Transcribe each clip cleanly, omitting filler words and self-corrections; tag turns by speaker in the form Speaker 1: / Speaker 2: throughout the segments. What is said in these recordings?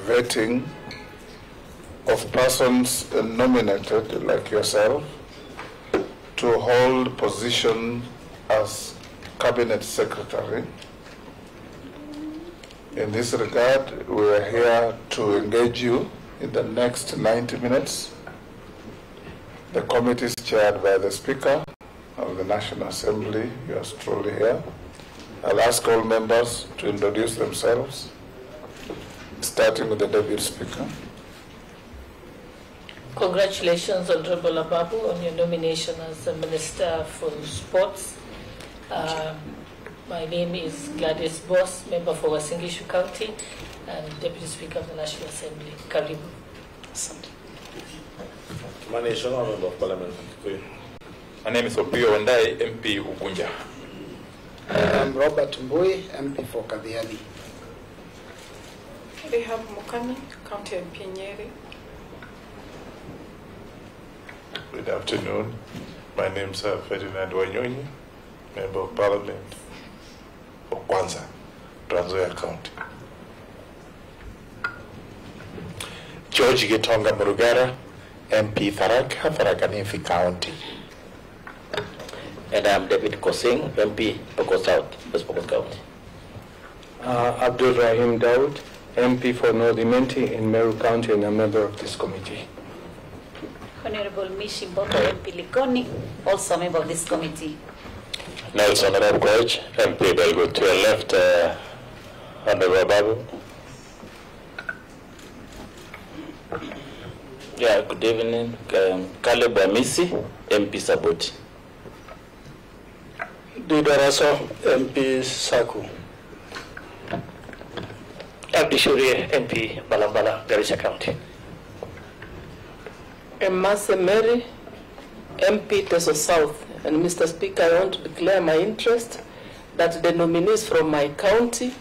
Speaker 1: vetting of persons nominated, like yourself, to hold position as Cabinet Secretary. In this regard, we are here to engage you in the next 90 minutes. The committee is chaired by the Speaker of the National Assembly. Yours truly here. I'll ask all members to introduce themselves, starting with the Deputy Speaker.
Speaker 2: Congratulations, Honorable Ababu, on your nomination as the Minister for Sports. My name is Gladys Boss, member for Wasingishu County and Deputy Speaker of the National Assembly. Karibu.
Speaker 3: My name is Member of Parliament.
Speaker 4: My name is Opio Wandai, MP Ugunja.
Speaker 5: I'm Robert Mbui, MP for Kaviali.
Speaker 6: Rehab Mukami, County MP Nyeri.
Speaker 7: Good afternoon. My name is Ferdinand Wanyonyi, Member of Parliament for Kwanza, Trans Nzoia County.
Speaker 8: George Gitonga Murugara, MP Tharaka, Tharaka-Nithi County.
Speaker 9: And I'm David Kosing, MP Pokot South, West Pokot County.
Speaker 10: Abdul Rahim Daud, MP for North Imenti in Meru County and a member of this committee.
Speaker 11: Honorable Mishi Mboto, MP Likoni, also a member of this committee.
Speaker 12: Nelson Rabgoj, MP Belgo, to your left, Honorable Ababu.
Speaker 9: Yeah, good evening. Caleb Amisi, MP Saboti.
Speaker 5: Dudaraso, MP Saku.
Speaker 13: Abdi Shurie, MP Balambala, Garissa County.
Speaker 14: Emase Mary, MP Teso South. And Mr. Speaker, I want to declare my interest that the nominees from my county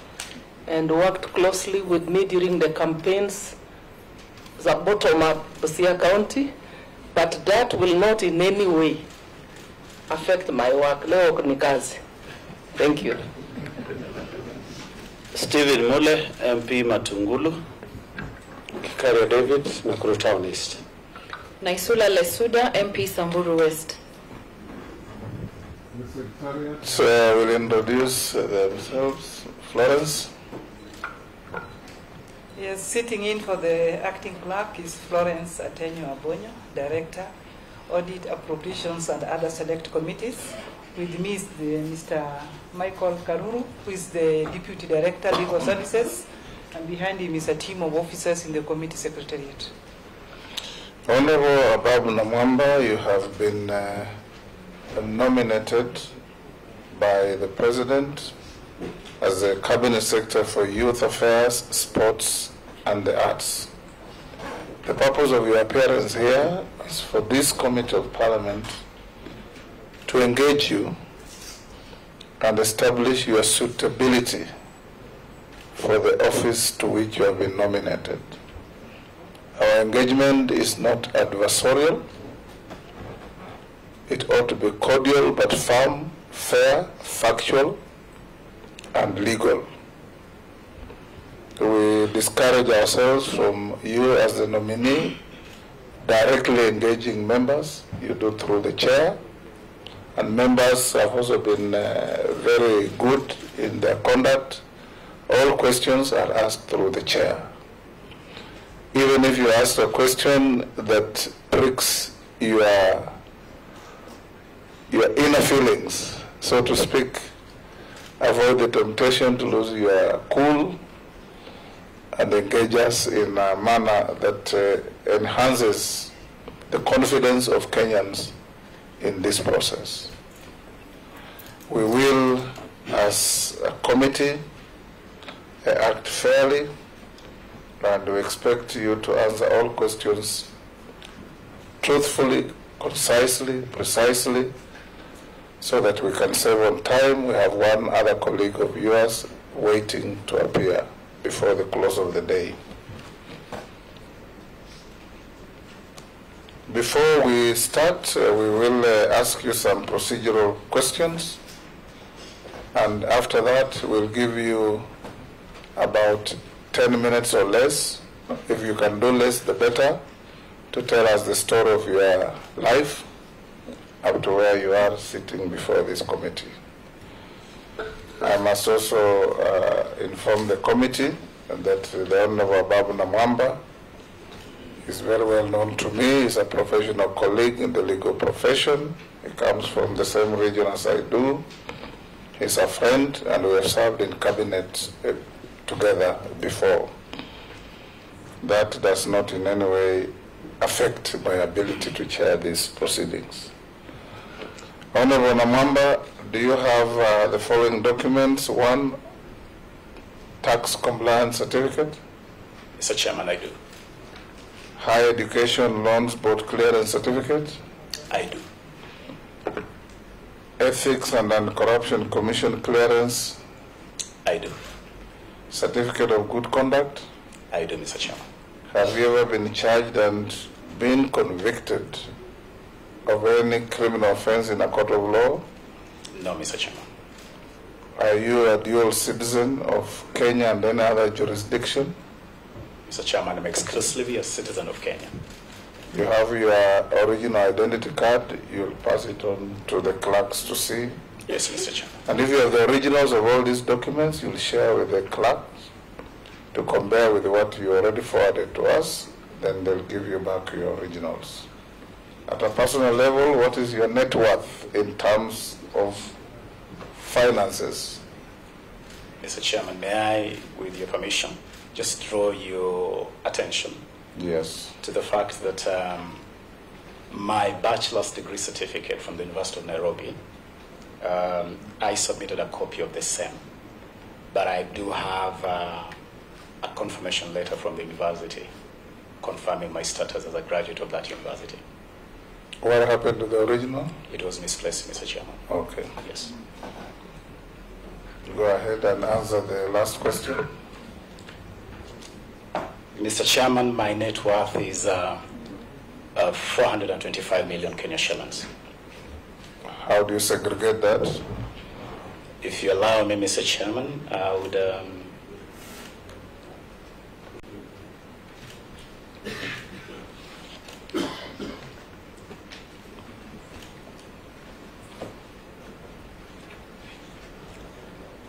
Speaker 14: and worked closely with me during the campaigns the bottom up Busia County, but that will not in any way affect my work. Leo kunikazi. Thank you.
Speaker 3: Stephen Mule, MP Matungulu.
Speaker 5: Kikario David, Nakuru Town East.
Speaker 6: Naisula Lesuda, MP Samburu West.
Speaker 1: So we'll introduce themselves. Florence.
Speaker 15: Yes, sitting in for the acting clerk is Florence Atenyo Abonyo, Director, Audit, Appropriations and other select committees. With me is Mr. Michael Karuru, who is the Deputy Director, Legal Services, and behind him is a team of officers in the committee secretariat.
Speaker 1: Honorable Ababu Namwamba, you have been nominated by the President as the Cabinet Secretary for Youth Affairs, Sports and the Arts. The purpose of your appearance here is for this Committee of Parliament to engage you and establish your suitability for the office to which you have been nominated. Our engagement is not adversarial. It ought to be cordial but firm, fair, factual, and legal. We discourage ourselves from you as the nominee directly engaging members. You do through the chair, and members have also been very good in their conduct. All questions are asked through the chair. Even if you ask a question that pricks your inner feelings, so to speak, avoid the temptation to lose your cool and engage us in a manner that enhances the confidence of Kenyans in this process. We will, as a committee, act fairly, and we expect you to answer all questions truthfully, concisely, precisely, so that we can save on time. We have one other colleague of yours waiting to appear before the close of the day. Before we start, we will ask you some procedural questions, and after that we'll give you about 10 minutes or less If you can do less, the better, to tell us the story of your life up to where you are sitting before this committee. I must also inform the committee that the Honorable Ababu Namwamba is very well known to me. He's a professional colleague in the legal profession. He comes from the same region as I do. He's a friend, and we have served in cabinet together before. That does not in any way affect my ability to chair these proceedings. Honorable Namwamba, do you have the following documents? One, tax compliance certificate.
Speaker 3: Mr. Chairman, I do.
Speaker 1: Higher education loans board clearance certificate.
Speaker 3: I do.
Speaker 1: Ethics and Anti-Corruption Commission clearance.
Speaker 3: I do.
Speaker 1: Certificate of good conduct.
Speaker 3: I do, Mr. Chairman.
Speaker 1: Have you ever been charged and been convicted of any criminal offense in a court of law?
Speaker 3: No, Mr. Chairman.
Speaker 1: Are you a dual citizen of Kenya and any other jurisdiction?
Speaker 3: Mr. Chairman, I'm exclusively a citizen of Kenya.
Speaker 1: You have your original identity card. You'll pass it on to the clerks to see.
Speaker 3: Yes, Mr. Chairman.
Speaker 1: And if you have the originals of all these documents, you'll share with the clerks to compare with what you already forwarded to us. Then they'll give you back your originals. At a personal level, what is your net worth in terms of finances?
Speaker 3: Mr. Chairman, may I, with your permission, just draw your attention to the fact that my bachelor's degree certificate from the University of Nairobi, I submitted a copy of the same, but I do have a confirmation letter from the university confirming my status as a graduate of that university.
Speaker 1: What happened to the original?
Speaker 3: It was misplaced, Mr. Chairman.
Speaker 1: Okay.
Speaker 3: Yes.
Speaker 1: Go ahead and answer the last question.
Speaker 3: Mr. Chairman, my net worth is 425 million Kenya shillings.
Speaker 1: How do you segregate that?
Speaker 3: If you allow me, Mr. Chairman, I would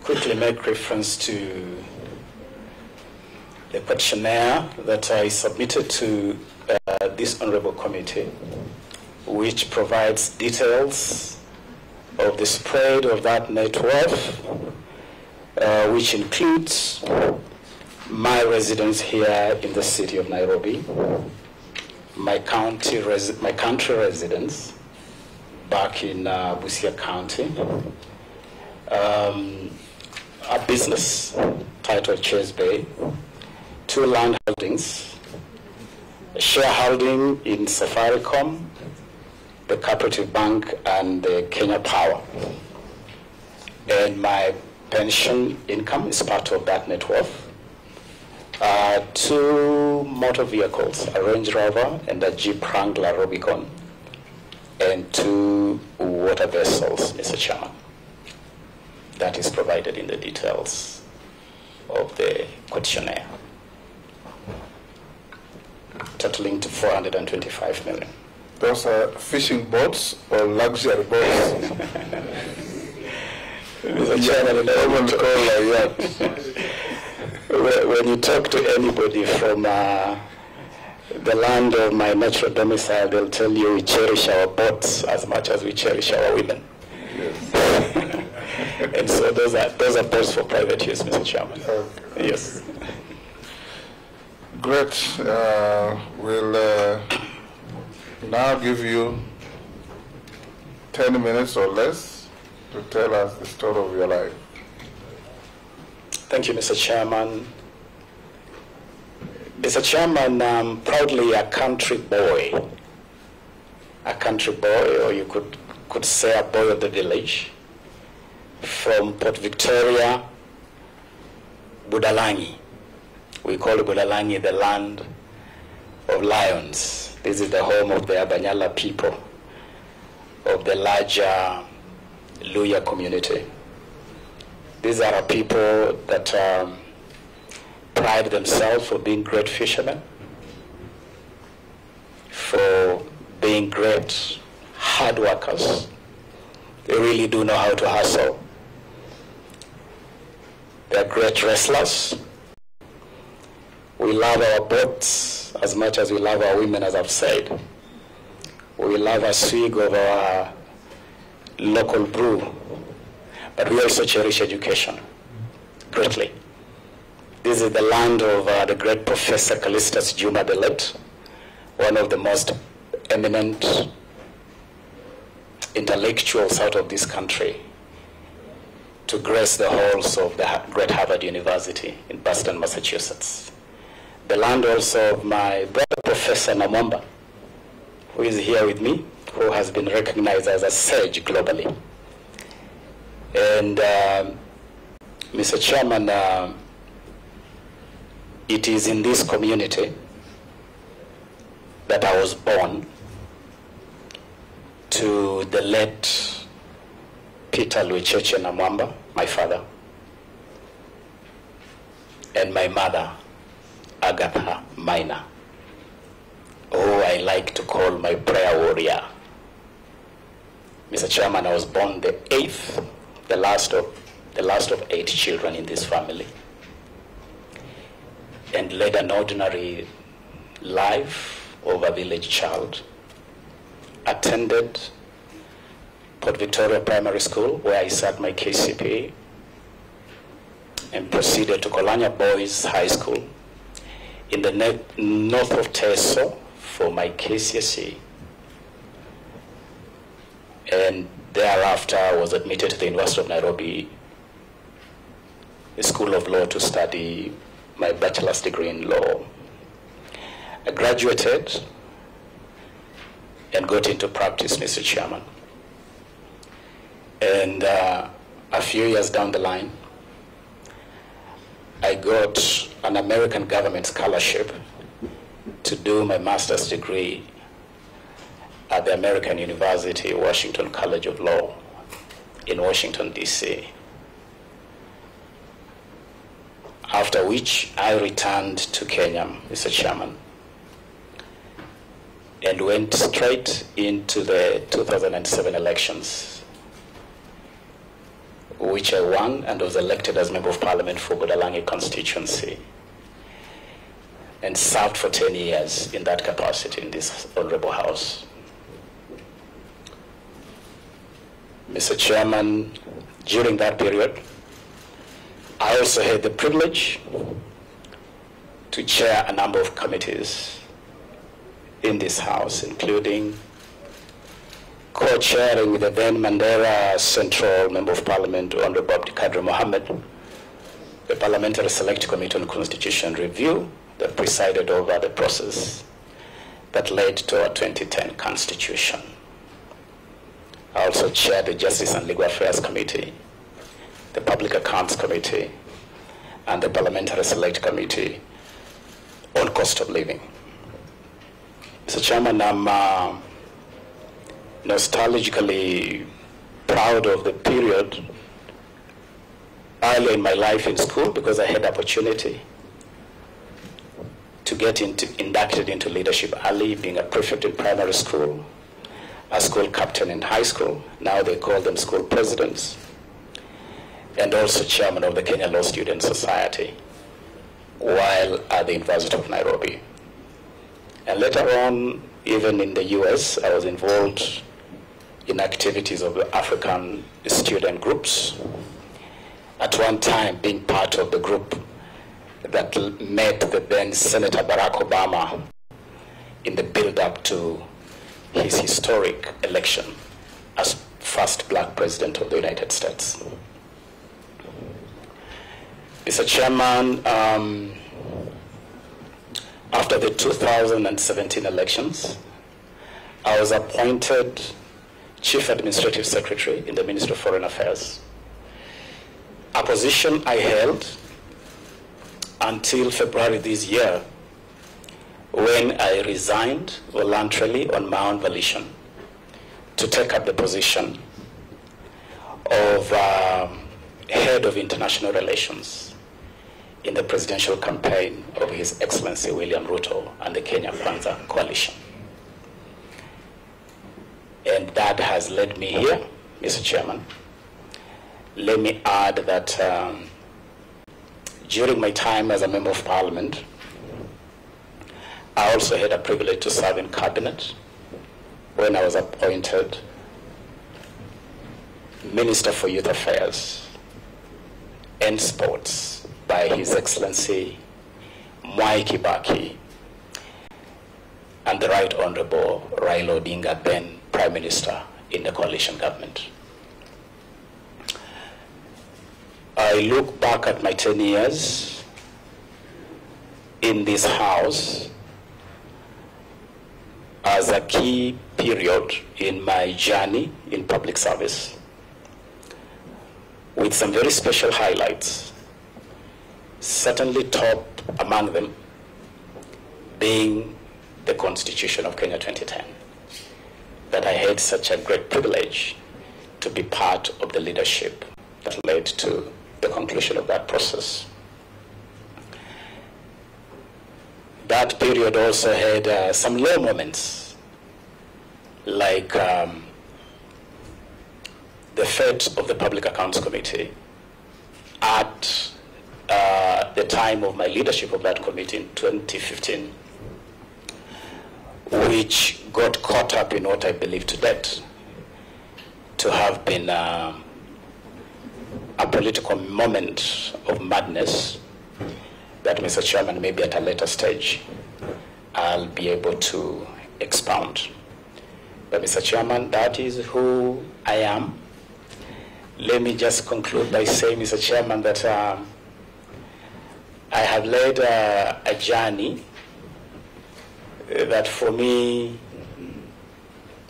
Speaker 3: quickly make reference to the questionnaire that I submitted to this honorable committee, which provides details of the spread of that net worth, which includes my residence here in the city of Nairobi, my country residence back in Busia County, a business titled Chase Bay, 2 land holdings, a shareholding in Safaricom, the Cooperative Bank, and the Kenya Power. And my pension income is part of that net worth. 2 motor vehicles, a Range Rover and a Jeep Wrangler Rubicon, and 2 water vessels, Mr. Chairman. That is provided in the details of the questionnaire, totaling to 425 million.
Speaker 1: Those are fishing boats or luxury boats?
Speaker 3: Mr. Chairman, when you talk to anybody from the land of my natural domicile, they'll tell you we cherish our boats as much as we cherish our women. Yes. And so those are boats for private use, Mr. Chairman. Okay. Yes.
Speaker 1: Great. We'll now give you 10 minutes or less to tell us the story of your life.
Speaker 3: Thank you, Mr. Chairman. Mr. Chairman, I'm proudly a country boy, or you could say a boy of the village, from Port Victoria, Budalangi. We call Budalangi the land of lions. This is the home of the Abanyala people, of the larger Luya community. These are people that pride themselves for being great fishermen, for being great hard workers. They really do know how to hustle. They're great wrestlers. We love our boats as much as we love our women, as I've said. We love a swig of our local brew, but we also cherish education greatly. This is the land of the great Professor Callistus Juma the Late, one of the most eminent intellectuals out of this country, to grace the halls of the great Harvard University in Boston, Massachusetts. The land also of my brother, Professor Namwamba, who is here with me, who has been recognized as a sage globally. And Mr. Chairman, it is in this community that I was born to the late Peter Luicheche Namwamba, my father, and my mother, Agatha Minor, who I like to call my prayer warrior. Mr. Chairman, I was born the eighth, the last of 8 children in this family, and led an ordinary life of a village child. Attended Port Victoria Primary School, where I sat my KCPE, and proceeded to Kolanya Boys High School in the north of Teso for my KCSE. And thereafter I was admitted to the University of Nairobi School of Law to study my bachelor's degree in law. I graduated and got into practice, Mr. Chairman. And a few years down the line, I got an American government scholarship to do my master's degree at the American University, Washington College of Law in Washington, D.C. After which I returned to Kenya, Mr. Chairman, and went straight into the 2007 elections, which I won and was elected as Member of Parliament for Budalangi constituency, and served for 10 years in that capacity in this Honorable House. Mr. Chairman, during that period, I also had the privilege to chair a number of committees in this House, including co-chairing with the then Mandera Central Member of Parliament, Honorable Abdikadir Mohammed, the Parliamentary Select Committee on Constitution Review that presided over the process that led to our 2010 Constitution. I also chaired the Justice and Legal Affairs Committee, the Public Accounts Committee, and the Parliamentary Select Committee on Cost of Living. Mr. Chairman, I'm nostalgically proud of the period early in my life in school, because I had the opportunity to get inducted into leadership early, being a prefect in primary school, a school captain in high school, now they call them school presidents, and also chairman of the Kenya Law Student Society while at the University of Nairobi. And later on, even in the US, I was involved in activities of the African student groups. At one time, being part of the group that met the then Senator Barack Obama in the build-up to his historic election as first black president of the United States. Mr. Chairman, after the 2017 elections, I was appointed Chief Administrative Secretary in the Ministry of Foreign Affairs, a position I held until February this year, when I resigned voluntarily on my own volition to take up the position of Head of International Relations in the presidential campaign of His Excellency William Ruto and the Kenya Kwanza coalition. And that has led me here, Mr. Chairman. Let me add that during my time as a Member of Parliament, I also had a privilege to serve in cabinet when I was appointed Minister for Youth Affairs and Sports by His Excellency Mwai Kibaki and the Right Honorable Raila Odinga, then Prime Minister in the coalition government. I look back at my 10 years in this house as a key period in my journey in public service, with some very special highlights, certainly top among them being the Constitution of Kenya 2010, that I had such a great privilege to be part of the leadership that led to the conclusion of that process. That period also had some low moments, like the fate of the Public Accounts Committee at the time of my leadership of that committee in 2015, which got caught up in what I believe to date to have been a political moment of madness that, Mr. Chairman, maybe at a later stage I'll be able to expound. But, Mr. Chairman, that is who I am. Let me just conclude by saying, Mr. Chairman, that I have led a journey that for me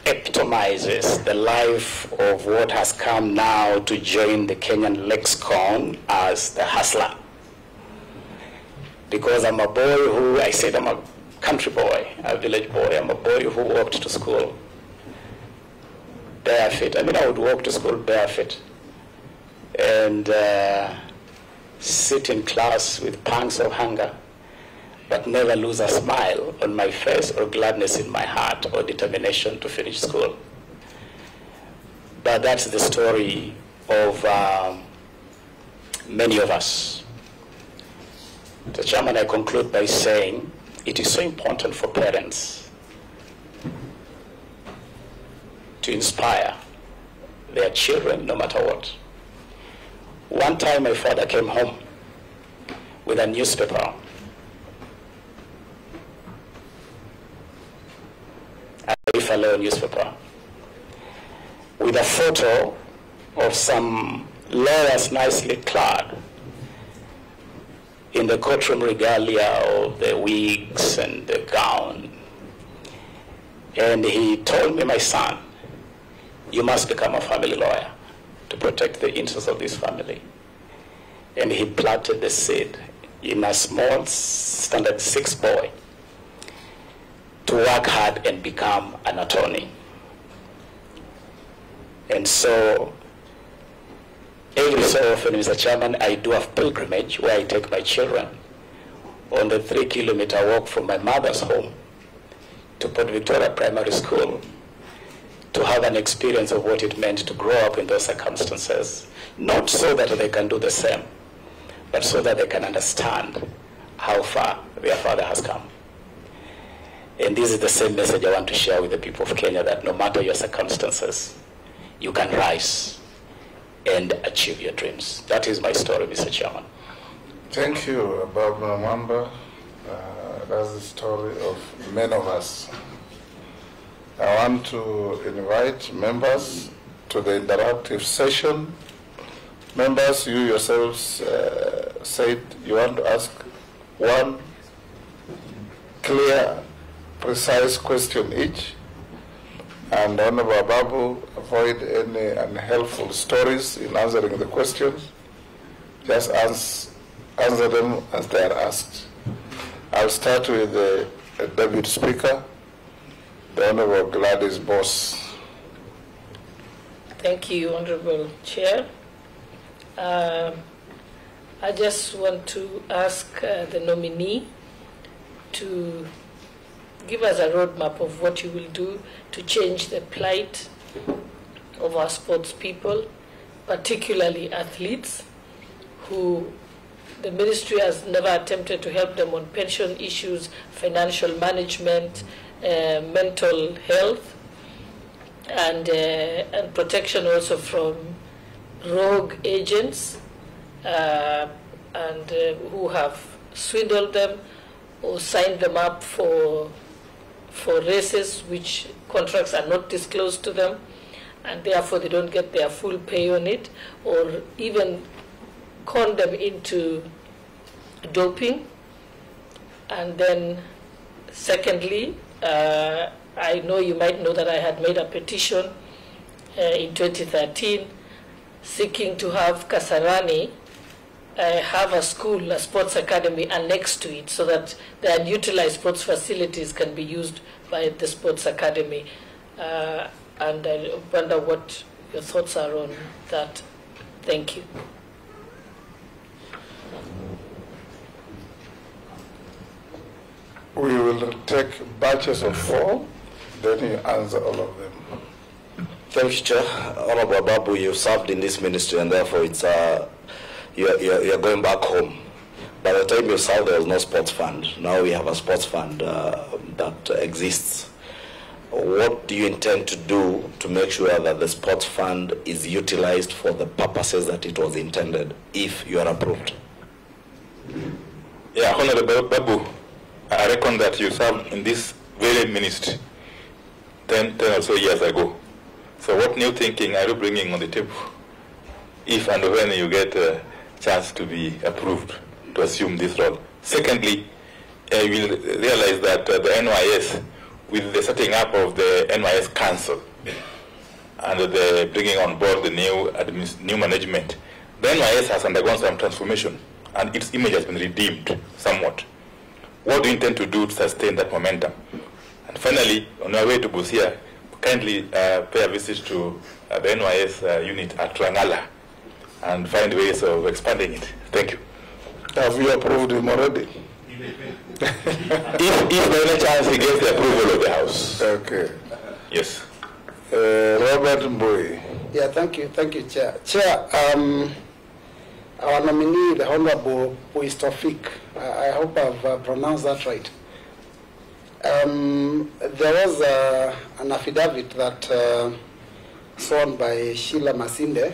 Speaker 3: epitomizes the life of what has come now to join the Kenyan lexicon as the hustler. Because I'm a boy who, I said I'm a country boy, a village boy. I'm a boy who walked to school barefoot. I mean, I would walk to school barefoot and sit in class with pangs of hunger, but never lose a smile on my face or gladness in my heart or determination to finish school. But that's the story of many of us. Mr. Chairman, I conclude by saying it is so important for parents to inspire their children no matter what. One time my father came home with a newspaper, a fellow newspaper, with a photo of some lawyers nicely clad in the courtroom regalia of the wigs and the gown. And he told me, my son, you must become a family lawyer to protect the interests of this family. And he planted the seed in a small standard 6 boy to work hard and become an attorney. And so every so often, Mr. Chairman, I do a pilgrimage where I take my children on the 3-kilometer walk from my mother's home to Port Victoria Primary School to have an experience of what it meant to grow up in those circumstances, not so that they can do the same, but so that they can understand how far their father has come. And this is the same message I want to share with the people of Kenya, that no matter your circumstances, you can rise and achieve your dreams. That is my story, Mr. Chairman.
Speaker 1: Thank you, Ababu Namwamba. That's the story of many of us. I want to invite members to the interactive session. Members, you yourselves said you want to ask one clear, precise question each. And Honorable Ababu, avoid any unhelpful stories in answering the questions. Just answer them as they are asked. I'll start with the Deputy Speaker, the Honorable Gladys Boss.
Speaker 2: Thank you, Honorable Chair. I just want to ask the nominee to give us a roadmap of what you will do to change the plight of our sports people, particularly athletes, who the ministry has never attempted to help them on pension issues, financial management, mental health, and protection also from rogue agents who have swindled them or signed them up for races which contracts are not disclosed to them, and therefore they don't get their full pay on it, or even con them into doping. And then secondly, I know you might know that I had made a petition in 2013 seeking to have Kasarani have a school, a sports academy annexed to it, so that the unutilized sports facilities can be used by the sports academy. And I wonder what your thoughts are on that. Thank you.
Speaker 1: We will take batches of 4, then you answer all of them.
Speaker 16: Thank you, Chair. Honorable Ababu, you've served in this ministry, and therefore it's you're going back home. By the time you served, there was no sports fund. Now we have a sports fund that exists. What do you intend to do to make sure that the sports fund is utilized for the purposes that it was intended, if you are approved?
Speaker 4: Yeah, Honorable Babu, I reckon that you served in this very ministry 10 or so years ago. So what new thinking are you bringing on the table, if and when you get a chance to be approved to assume this role? Secondly, you will realize that the NYS, with the setting up of the NYS Council and the bringing on board the new management, the NYS has undergone some transformation and its image has been redeemed somewhat. What do you intend to do to sustain that momentum? And finally, on our way to Busia, kindly pay a visit to the NYS unit at Rangala and find ways of expanding it. Thank you.
Speaker 1: Have you approved him already?
Speaker 4: if by any chance he gets the approval of the House.
Speaker 1: Okay.
Speaker 4: Yes.
Speaker 1: Robert Mboy.
Speaker 5: Yeah, thank you, Chair. Chair, our nominee, the Honorable Puistofik, I hope I've pronounced that right. There was an affidavit that sworn by Sheila Masinde,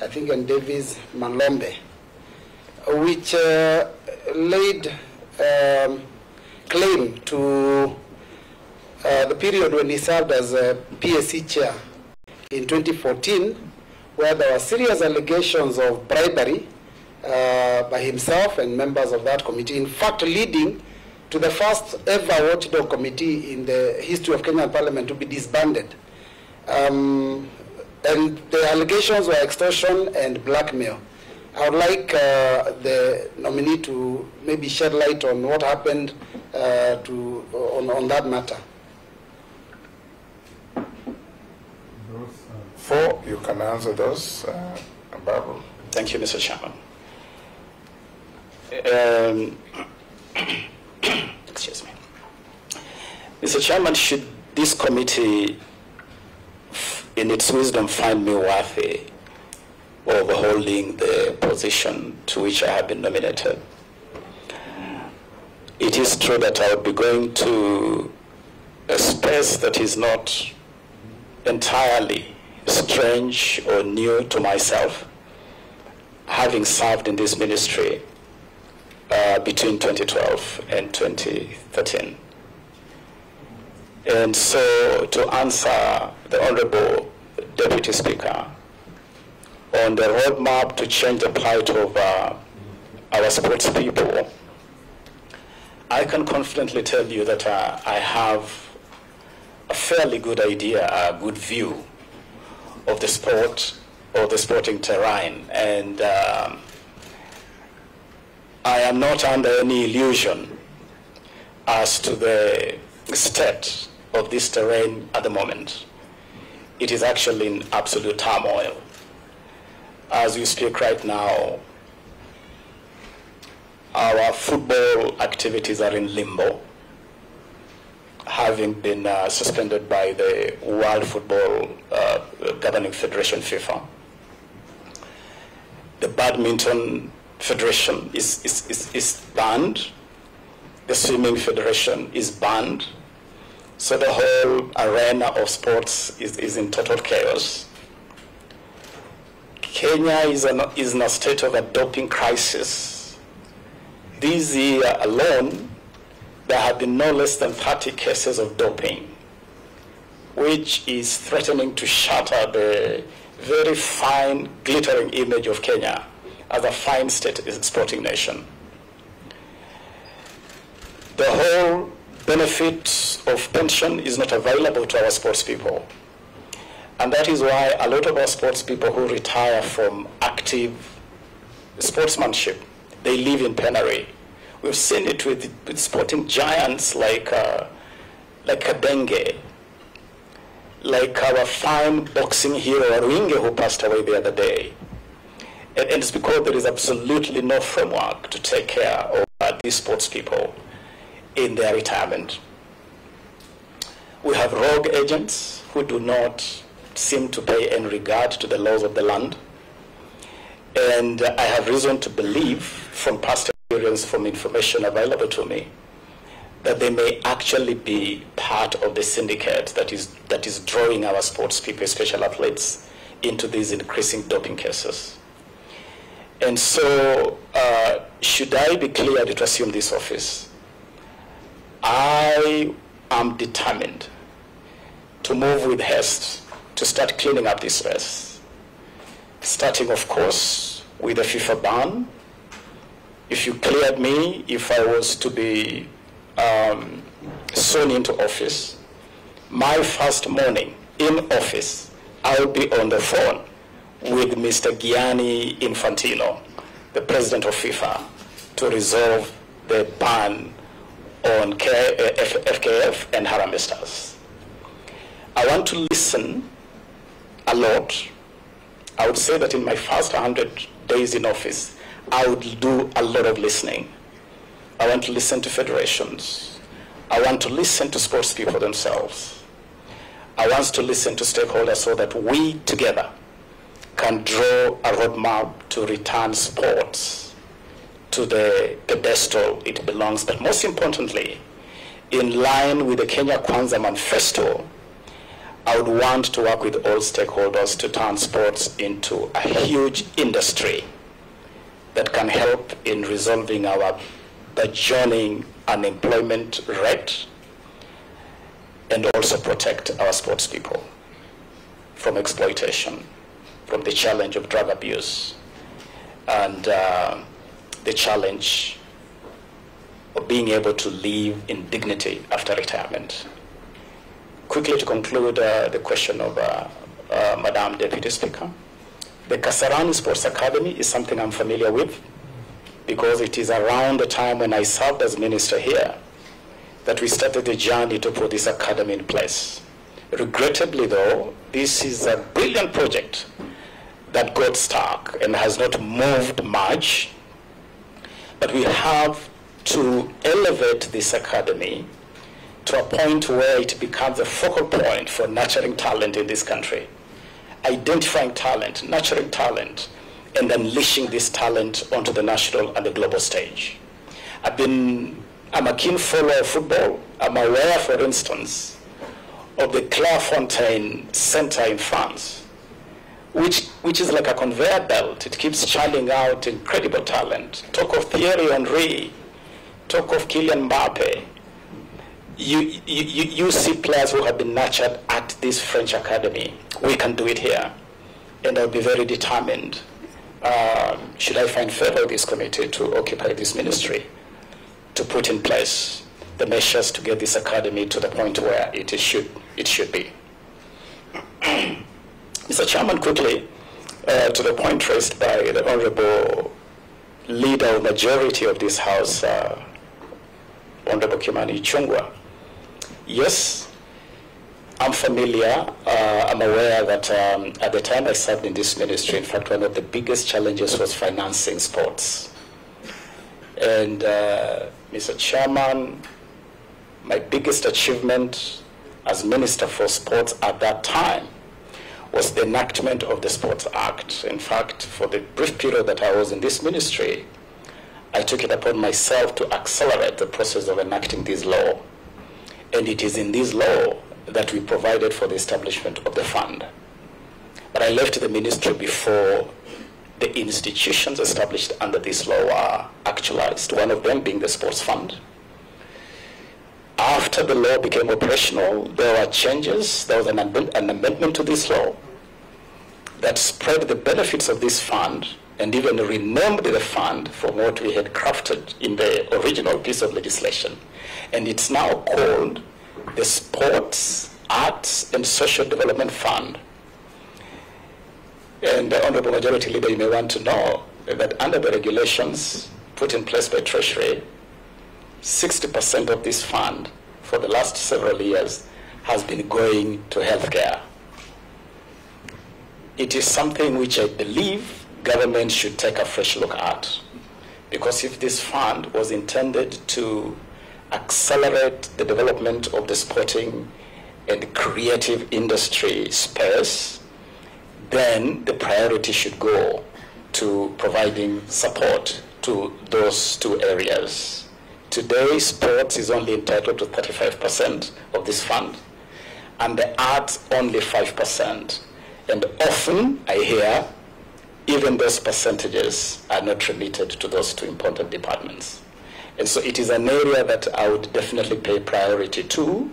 Speaker 5: I think, and Davis Malombe, which laid claim to the period when he served as a PSC chair in 2014, where there were serious allegations of bribery by himself and members of that committee, in fact leading to the first ever watchdog committee in the history of Kenyan Parliament to be disbanded. And the allegations were extortion and blackmail. I would like the nominee to maybe shed light on what happened on that matter.
Speaker 1: 4, you can answer those. Ababu.
Speaker 3: Thank you, Mr. Chairman. Excuse me. Mr. Chairman, should this committee, in its wisdom, find me worthy of holding the position to which I have been nominated, it is true that I would be going to a space that is not entirely strange or new to myself, having served in this ministry between 2012 and 2013. And so, to answer the Honorable Deputy Speaker on the roadmap to change the plight of our sports people, I can confidently tell you that I have a fairly good idea, a good view of the sport, or the sporting terrain, and I am not under any illusion as to the state of this terrain at the moment. It is actually in absolute turmoil. As we speak right now, our football activities are in limbo, having been suspended by the World Football Governing Federation, FIFA. The Badminton Federation is banned. The Swimming Federation is banned. So the whole arena of sports is in total chaos. Kenya is in a state of a doping crisis. This year alone, there have been no less than 30 cases of doping, which is threatening to shatter the very fine, glittering image of Kenya as a fine state sporting nation. The whole benefit of pension is not available to our sports people. And that is why a lot of our sports people who retire from active sportsmanship, they live in penury. We've seen it with sporting giants like Kadenge, like our fine boxing hero Arwinge, who passed away the other day. And it's because there is absolutely no framework to take care of these sports people in their retirement. We have rogue agents who do not seem to pay any regard to the laws of the land. And I have reason to believe, from past experience, from information available to me, that they may actually be part of the syndicate that is drawing our sports people, special athletes, into these increasing doping cases. And so, should I be cleared to assume this office, I am determined to move with haste to start cleaning up this mess, starting, of course, with the FIFA ban. If you cleared me, if I was to be sworn into office, my first morning in office, I'll be on the phone with Mr. Gianni Infantino, the president of FIFA, to resolve the ban on FKF and Harambee Stars. I want to listen a lot. I would say that in my first 100 days in office, I would do a lot of listening. I want to listen to federations. I want to listen to sports people themselves. I want to listen to stakeholders so that we together can draw a roadmap to return sports to the pedestal it belongs, but most importantly, in line with the Kenya Kwanza Manifesto, I would want to work with all stakeholders to turn sports into a huge industry that can help in resolving our burgeoning unemployment rate and also protect our sports people from exploitation, from the challenge of drug abuse, and the challenge of being able to live in dignity after retirement. Quickly to conclude the question of Madam Deputy Speaker, the Kasarani Sports Academy is something I'm familiar with because it is around the time when I served as minister here that we started the journey to put this academy in place. Regrettably though, this is a brilliant project that got stuck and has not moved much, but we have to elevate this academy to a point where it becomes a focal point for nurturing talent in this country, identifying talent, nurturing talent, and unleashing this talent onto the national and the global stage. I'm a keen follower of football. I'm aware, for instance, of the Clairefontaine Center in France, which is like a conveyor belt. It keeps churning out incredible talent. Talk of Thierry Henry, talk of Kylian Mbappe. You see players who have been nurtured at this French academy. We can do it here. And I'll be very determined, should I find favor with this committee, to occupy this ministry, to put in place the measures to get this academy to the point where it should be. Mr. Chairman, quickly, to the point raised by the Honorable Leader of Majority of this House, Honorable Kimani Ichung'wah. Yes, I'm familiar, I'm aware that at the time I served in this ministry, in fact, one of the biggest challenges was financing sports. And Mr. Chairman, my biggest achievement as Minister for Sports at that time was the enactment of the Sports Act. In fact, for the brief period that I was in this ministry, I took it upon myself to accelerate the process of enacting this law. And it is in this law that we provided for the establishment of the fund. But I left the ministry before the institutions established under this law were actualized, one of them being the Sports Fund. After the law became operational, there were changes. There was an amendment to this law that spread the benefits of this fund and even renamed the fund from what we had crafted in the original piece of legislation. And it's now called the Sports, Arts, and Social Development Fund. And the Honorable Majority Leader, you may want to know that under the regulations put in place by Treasury, 60% of this fund for the last several years has been going to healthcare. It is something which I believe government should take a fresh look at, because if this fund was intended to accelerate the development of the sporting and creative industry space, then the priority should go to providing support to those two areas. Today, sports is only entitled to 35% of this fund, and the arts only 5%. And often I hear even those percentages are not related to those two important departments. And so it is an area that I would definitely pay priority to,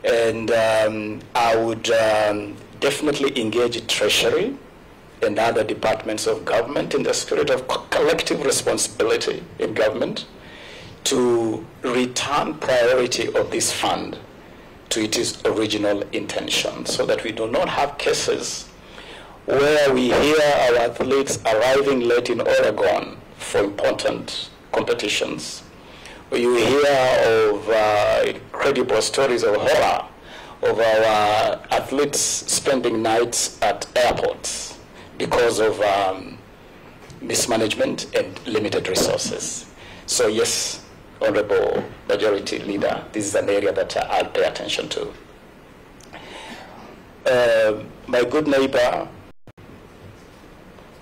Speaker 3: and I would definitely engage Treasury and other departments of government in the spirit of collective responsibility in government to return priority of this fund to its original intention, so that we do not have cases where we hear our athletes arriving late in Oregon for important competitions, where you hear of incredible stories of horror of our athletes spending nights at airports because of mismanagement and limited resources. So yes, Honorable Majority Leader, this is an area that I'll pay attention to. My good neighbor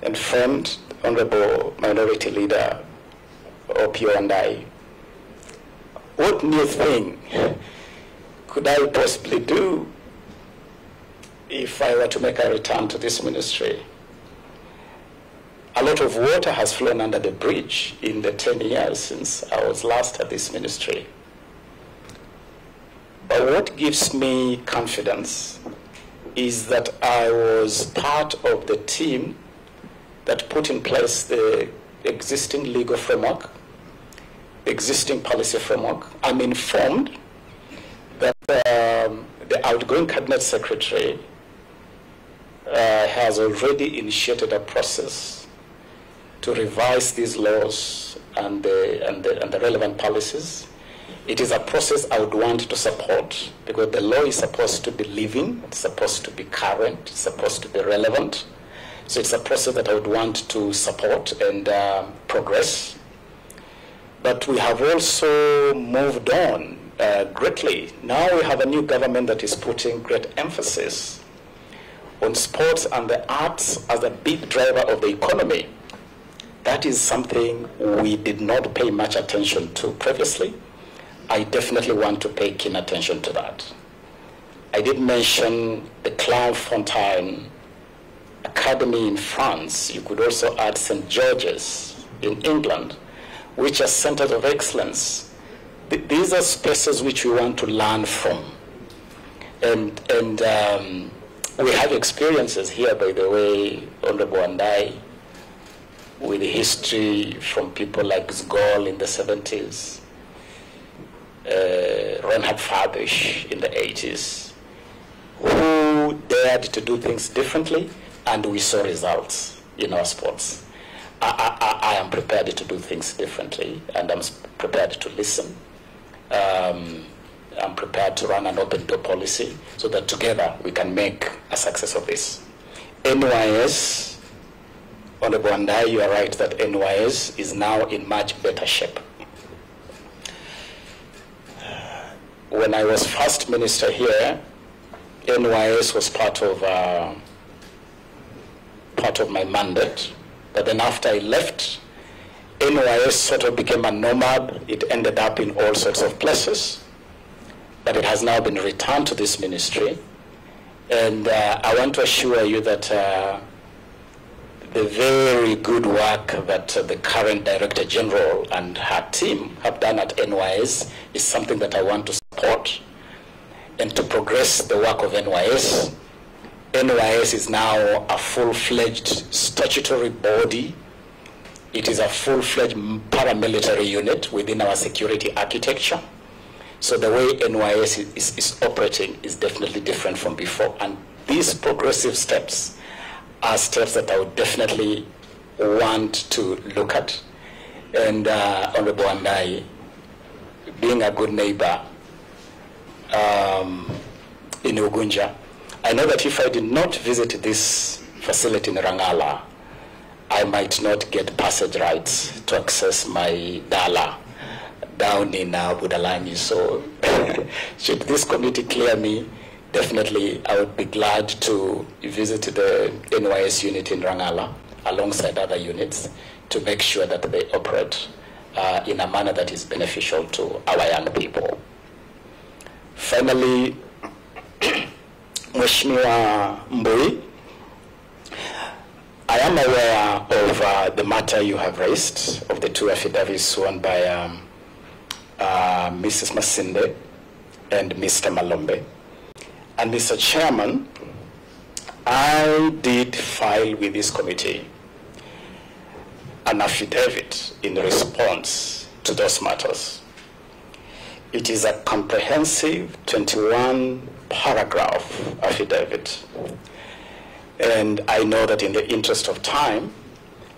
Speaker 3: and friend, Honorable Minority Leader Opio and I, what new thing could I possibly do if I were to make a return to this ministry? A lot of water has flown under the bridge in the 10 years since I was last at this ministry. But what gives me confidence is that I was part of the team that put in place the existing legal framework, existing policy framework. I'm informed that the outgoing Cabinet Secretary has already initiated a process to revise these laws and the relevant policies. It is a process I would want to support, because the law is supposed to be living, it's supposed to be current, it's supposed to be relevant. So it's a process that I would want to support and progress. But we have also moved on greatly. Now we have a new government that is putting great emphasis on sports and the arts as a big driver of the economy. That is something we did not pay much attention to previously. I definitely want to pay keen attention to that. I did mention the Clairefontaine Academy in France. You could also add St. George's in England, which are centers of excellence. These are spaces which we want to learn from. And we have experiences here, by the way, Honorable and I, with history from people like Zgol in the 70s, Reinhard Fabisch in the 80s, who dared to do things differently, and we saw results in our sports. I am prepared to do things differently, and I'm prepared to listen. I'm prepared to run an open door policy so that together we can make a success of this. NYS Honorable Andai, you are right that NYS is now in much better shape. When I was first minister here, NYS was part of my mandate. But then after I left, NYS sort of became a nomad. It ended up in all sorts of places. But it has now been returned to this ministry. And I want to assure you that the very good work that the current Director General and her team have done at NYS is something that I want to support and to progress the work of NYS. NYS is now a full-fledged statutory body. It is a full-fledged paramilitary unit within our security architecture. So the way NYS is operating is definitely different from before. And these progressive steps are steps that I would definitely want to look at. And Honorable Andai, being a good neighbor in Ugunja, I know that if I did not visit this facility in Rangala, I might not get passage rights to access my Dala down in Budalani. So should this committee clear me, definitely I would be glad to visit the NYS unit in Rangala alongside other units to make sure that they operate in a manner that is beneficial to our young people. Finally, Mheshimiwa Mbui, I am aware of the matter you have raised of the two affidavits sworn by Mrs. Masinde and Mr. Malombe. And Mr. Chairman, I did file with this committee an affidavit in response to those matters. It is a comprehensive 21-paragraph affidavit. And I know that in the interest of time,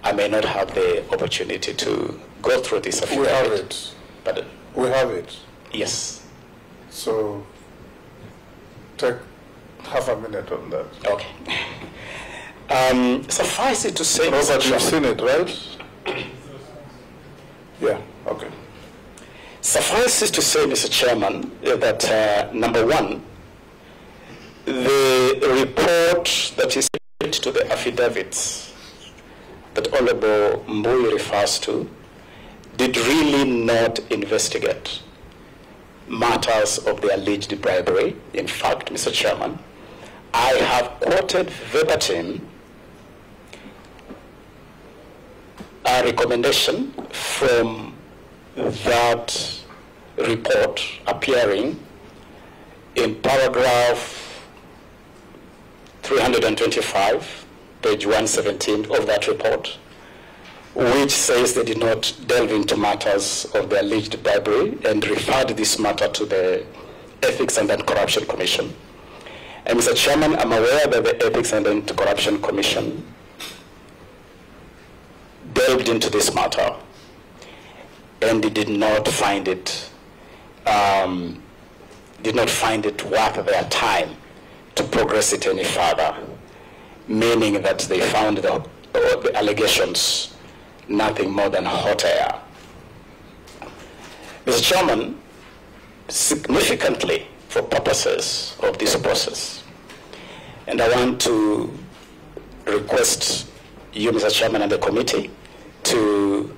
Speaker 3: I may not have the opportunity to go through this affidavit.
Speaker 1: We have it.
Speaker 3: But
Speaker 1: we have it.
Speaker 3: Yes.
Speaker 1: So take half a minute on that.
Speaker 3: Okay. Suffice it to say,
Speaker 1: no, but you've seen it, right? Yeah, okay.
Speaker 3: Suffice it to say, Mr. Chairman, that number one, the report that is to the affidavits that Honorable Mbui refers to did really not investigate matters of the alleged bribery. In fact, Mr. Chairman, I have quoted verbatim a recommendation from that report appearing in paragraph 325, page 117 of that report, which says they did not delve into matters of the alleged bribery and referred this matter to the Ethics and Anti-Corruption Commission. And Mr. Chairman, I'm aware that the Ethics and Anti-Corruption Commission delved into this matter and they did not find it worth their time to progress it any further, meaning that they found the allegations nothing more than hot air. Mr. Chairman, significantly for purposes of this process, and I want to request you, Mr. Chairman, and the committee to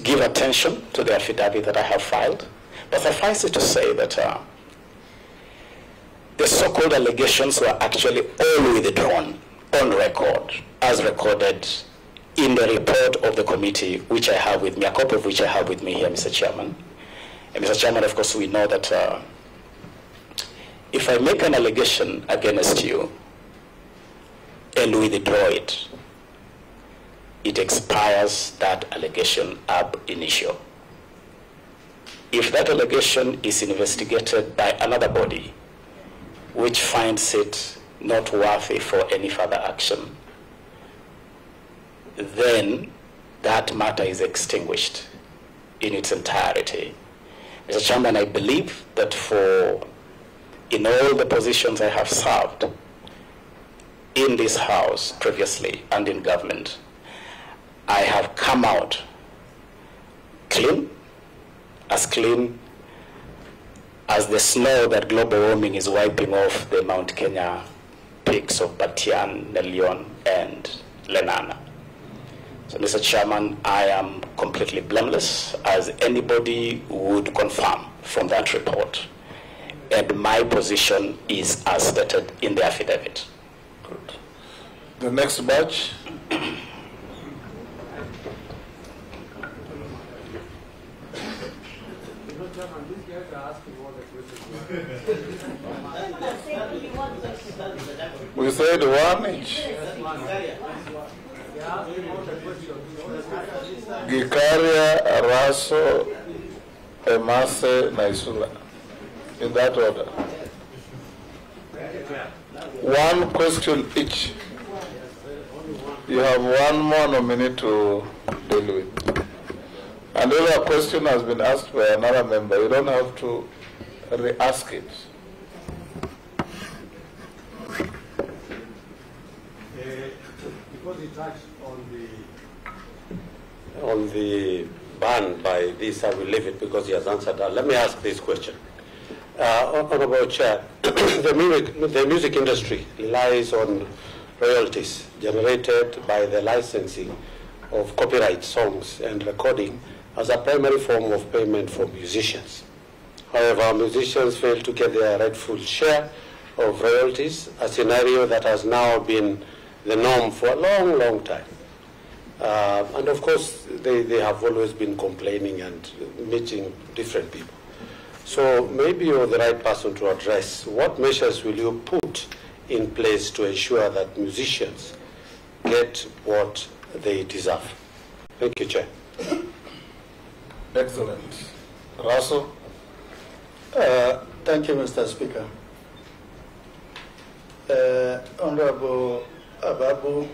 Speaker 3: give attention to the affidavit that I have filed. But suffice it to say that the so-called allegations were actually all withdrawn on record, as recorded in the report of the committee, which I have with me, a copy of which I have with me here, Mr. Chairman. And Mr. Chairman, of course, we know that if I make an allegation against you and withdraw it, it expires that allegation ab initio. If that allegation is investigated by another body, which finds it not worthy for any further action, then that matter is extinguished in its entirety. Mr. Chairman, I believe that in all the positions I have served, in this house previously and in government, I have come out clean as the snow that global warming is wiping off the Mount Kenya peaks of Batian, Nelion, and Lenana. So, Mr. Chairman, I am completely blameless, as anybody would confirm from that report. And my position is as stated in the affidavit.
Speaker 1: Good. The next batch. We said one each. Gikaria, Araso, Emase, Naisula. In that order. One question each. You have one more nominee to deal with. And if a question has been asked by another member, you don't have to re-ask it.
Speaker 17: Because he touched on the ban by this, I will leave it because he has answered that. Let me ask this question. Honorable Chair, the music industry relies on royalties generated by the licensing of copyright songs and recording as a primary form of payment for musicians. However, musicians fail to get their rightful share of royalties, a scenario that has now been the norm for a long, long time. And of course, they have always been complaining and meeting different people. So maybe you're the right person to address. What measures will you put in place to ensure that musicians get what they deserve? Thank you, Chair.
Speaker 1: Excellent. Russell?
Speaker 18: Thank you, Mr. Speaker. Honorable Ababu,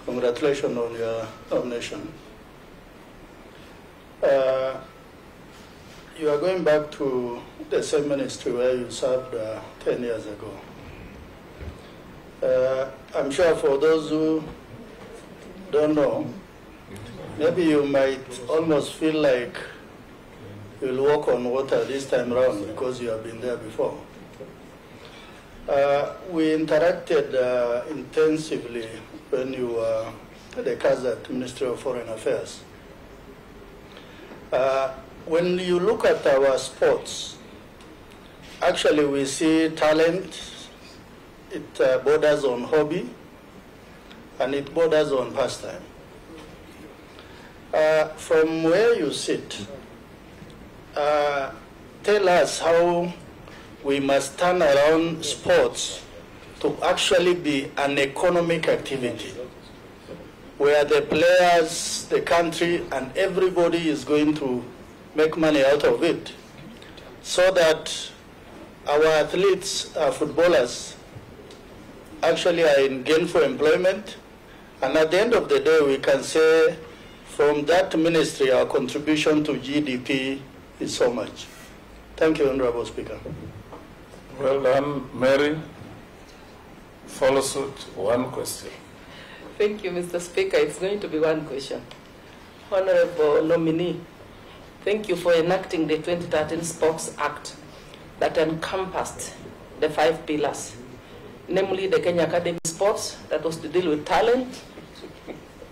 Speaker 18: congratulations on your nomination. You are going back to the same ministry where you served 10 years ago. I'm sure for those who don't know, maybe you might almost feel like you'll walk on water this time around because you have been there before. We interacted intensively when you were at the Kazakh Ministry of Foreign Affairs. When you look at our sports, actually we see talent. It borders on hobby, and it borders on pastime. From where you sit, tell us how we must turn around sports to actually be an economic activity, where the players, the country, and everybody is going to make money out of it, so that our athletes, our footballers, actually are in gainful employment, and at the end of the day we can say from that ministry our contribution to GDP is so much. Thank you, Honorable Speaker.
Speaker 1: Well done, Mary. Follow suit, one question.
Speaker 14: Thank you, Mr. Speaker. It's going to be one question. Honorable nominee, thank you for enacting the 2013 Sports Act that encompassed the 5 pillars, namely the Kenya Academy Sports, that was to deal with talent,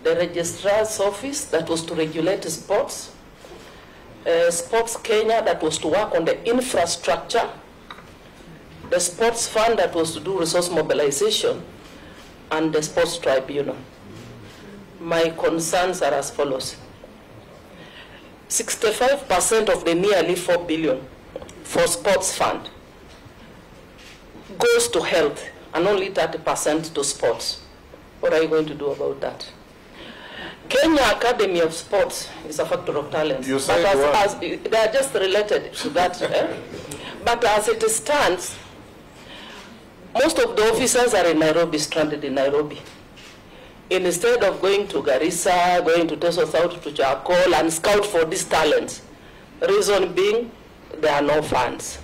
Speaker 14: the Registrar's Office, that was to regulate sports, Sports Kenya, that was to work on the infrastructure, the Sports Fund, that was to do resource mobilization, and the Sports Tribunal. My concerns are as follows. 65% of the nearly 4 billion for Sports Fund goes to health and only 30% to sports. What are you going to do about that? Kenya Academy of Sports is a factor of talent.
Speaker 1: You say
Speaker 14: but they are just related to that. But as it stands, most of the officers are in Nairobi, stranded in Nairobi. Instead of going to Garissa, going to Teso South, to Charcoal, and scout for these talents, reason being, there are no funds.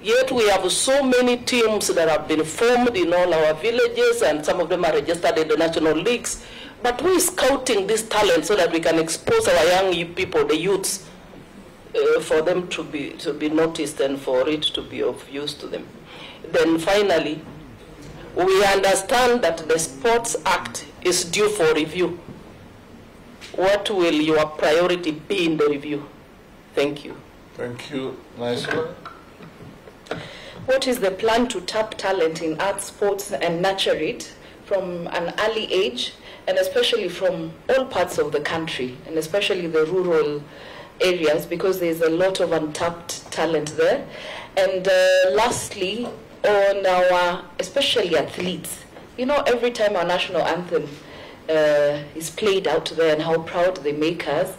Speaker 14: Yet we have so many teams that have been formed in all our villages, and some of them are registered in the national leagues. But who is scouting this talent so that we can expose our young people, the youths, for them to be noticed and for it to be of use to them? Then finally, we understand that the Sports Act is due for review. What will your priority be in the review? Thank you.
Speaker 1: Thank you. Nice one.
Speaker 6: What is the plan to tap talent in arts, sports, and nurture it from an early age, and especially from all parts of the country, and especially the rural areas, because there's a lot of untapped talent there? And lastly, on our, especially athletes, you know, every time our national anthem is played out there and how proud they make us,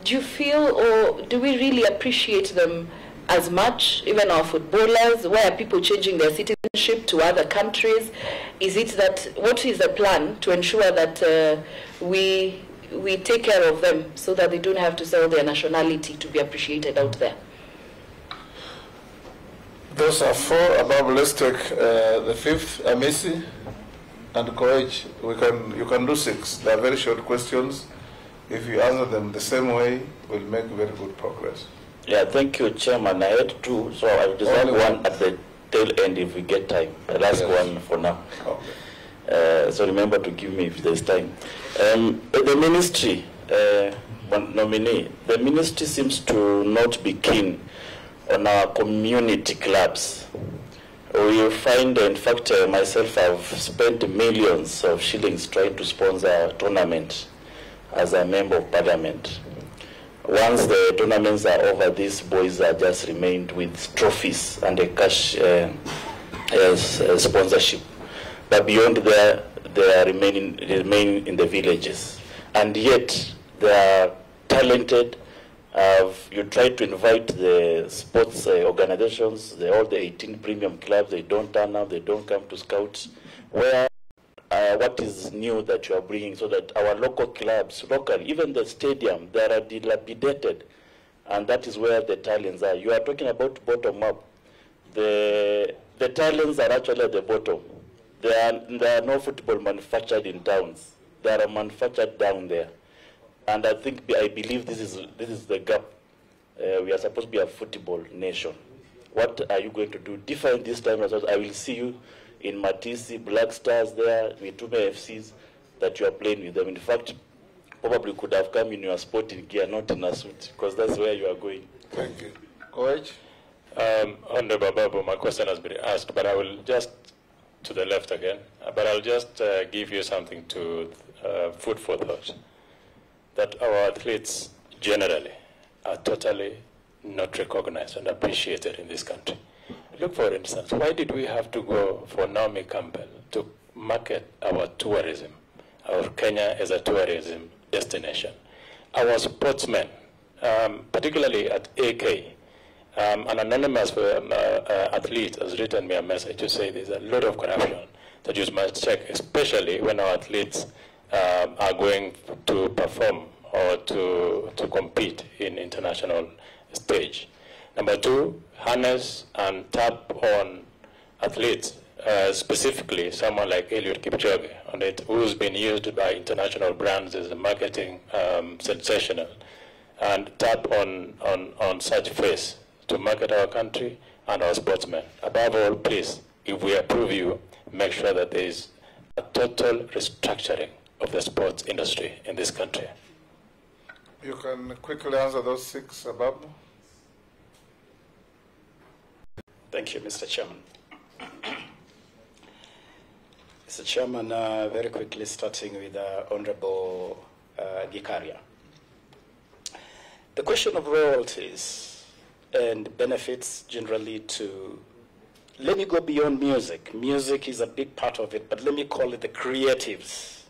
Speaker 6: do you feel, or do we really appreciate them as much, even our footballers? Why are people changing their citizenship to other countries? Is it that, what is the plan to ensure that we take care of them so that they don't have to sell their nationality to be appreciated out there?
Speaker 1: Those are four. Ababu, let's take the fifth, Amisi and Courage. You can do six. They are very short questions. If you answer them the same way, we'll make very good progress.
Speaker 9: Yeah, thank you, Chairman. I had two, so I'll just have one at the tail end if we get time. The last one for now. Okay. So remember to give me if there's time. The ministry, one nominee, the ministry seems to not be keen on our community clubs. We find, in fact, myself, I've spent millions of shillings trying to sponsor a tournament as a member of parliament. Once the tournaments are over, these boys are just remained with trophies and a cash sponsorship. But beyond there, they are remain in the villages. And yet, they are talented. You try to invite the sports organizations, all the 18 premium clubs, they don't turn up, they don't come to scouts. What is new that you are bringing so that our local clubs, even the stadium, they are dilapidated, and that is where the talents are. You are talking about bottom up. The talents are actually at the bottom. There are no football manufactured in towns. They are manufactured down there. And I believe this is the gap. We are supposed to be a football nation. What are you going to do different this time? I will see you in Matisi, Black Stars there, Mitume FCs, that you are playing with them. In fact, probably could have come in your sporting gear, not in a suit, because that's where you are going.
Speaker 1: Thank you. Coach?
Speaker 12: Honorable Ababu, my question has been asked, but I will just, to the left again, but I'll just give you something to food for thought. That our athletes generally are totally not recognized and appreciated in this country. Look, for instance, why did we have to go for Naomi Campbell to market our tourism, our Kenya as a tourism destination? Our sportsmen, particularly at AK, an anonymous athlete has written me a message to say there's a lot of corruption that you must check, especially when our athletes are going to perform or to compete in international stage. Number two, harness and tap on athletes, specifically someone like Eliud Kipchoge, who's been used by international brands as a marketing sensational, and tap on such face to market our country and our sportsmen. Above all, please, if we approve you, make sure that there is a total restructuring of the sports industry in this country.
Speaker 1: You can quickly answer those six, Ababu.
Speaker 3: Thank you, Mr. Chairman. Mr. Chairman, very quickly starting with Honorable Gikaria. The question of royalties and benefits generally to, let me go beyond music. Music is a big part of it, but let me call it the creatives.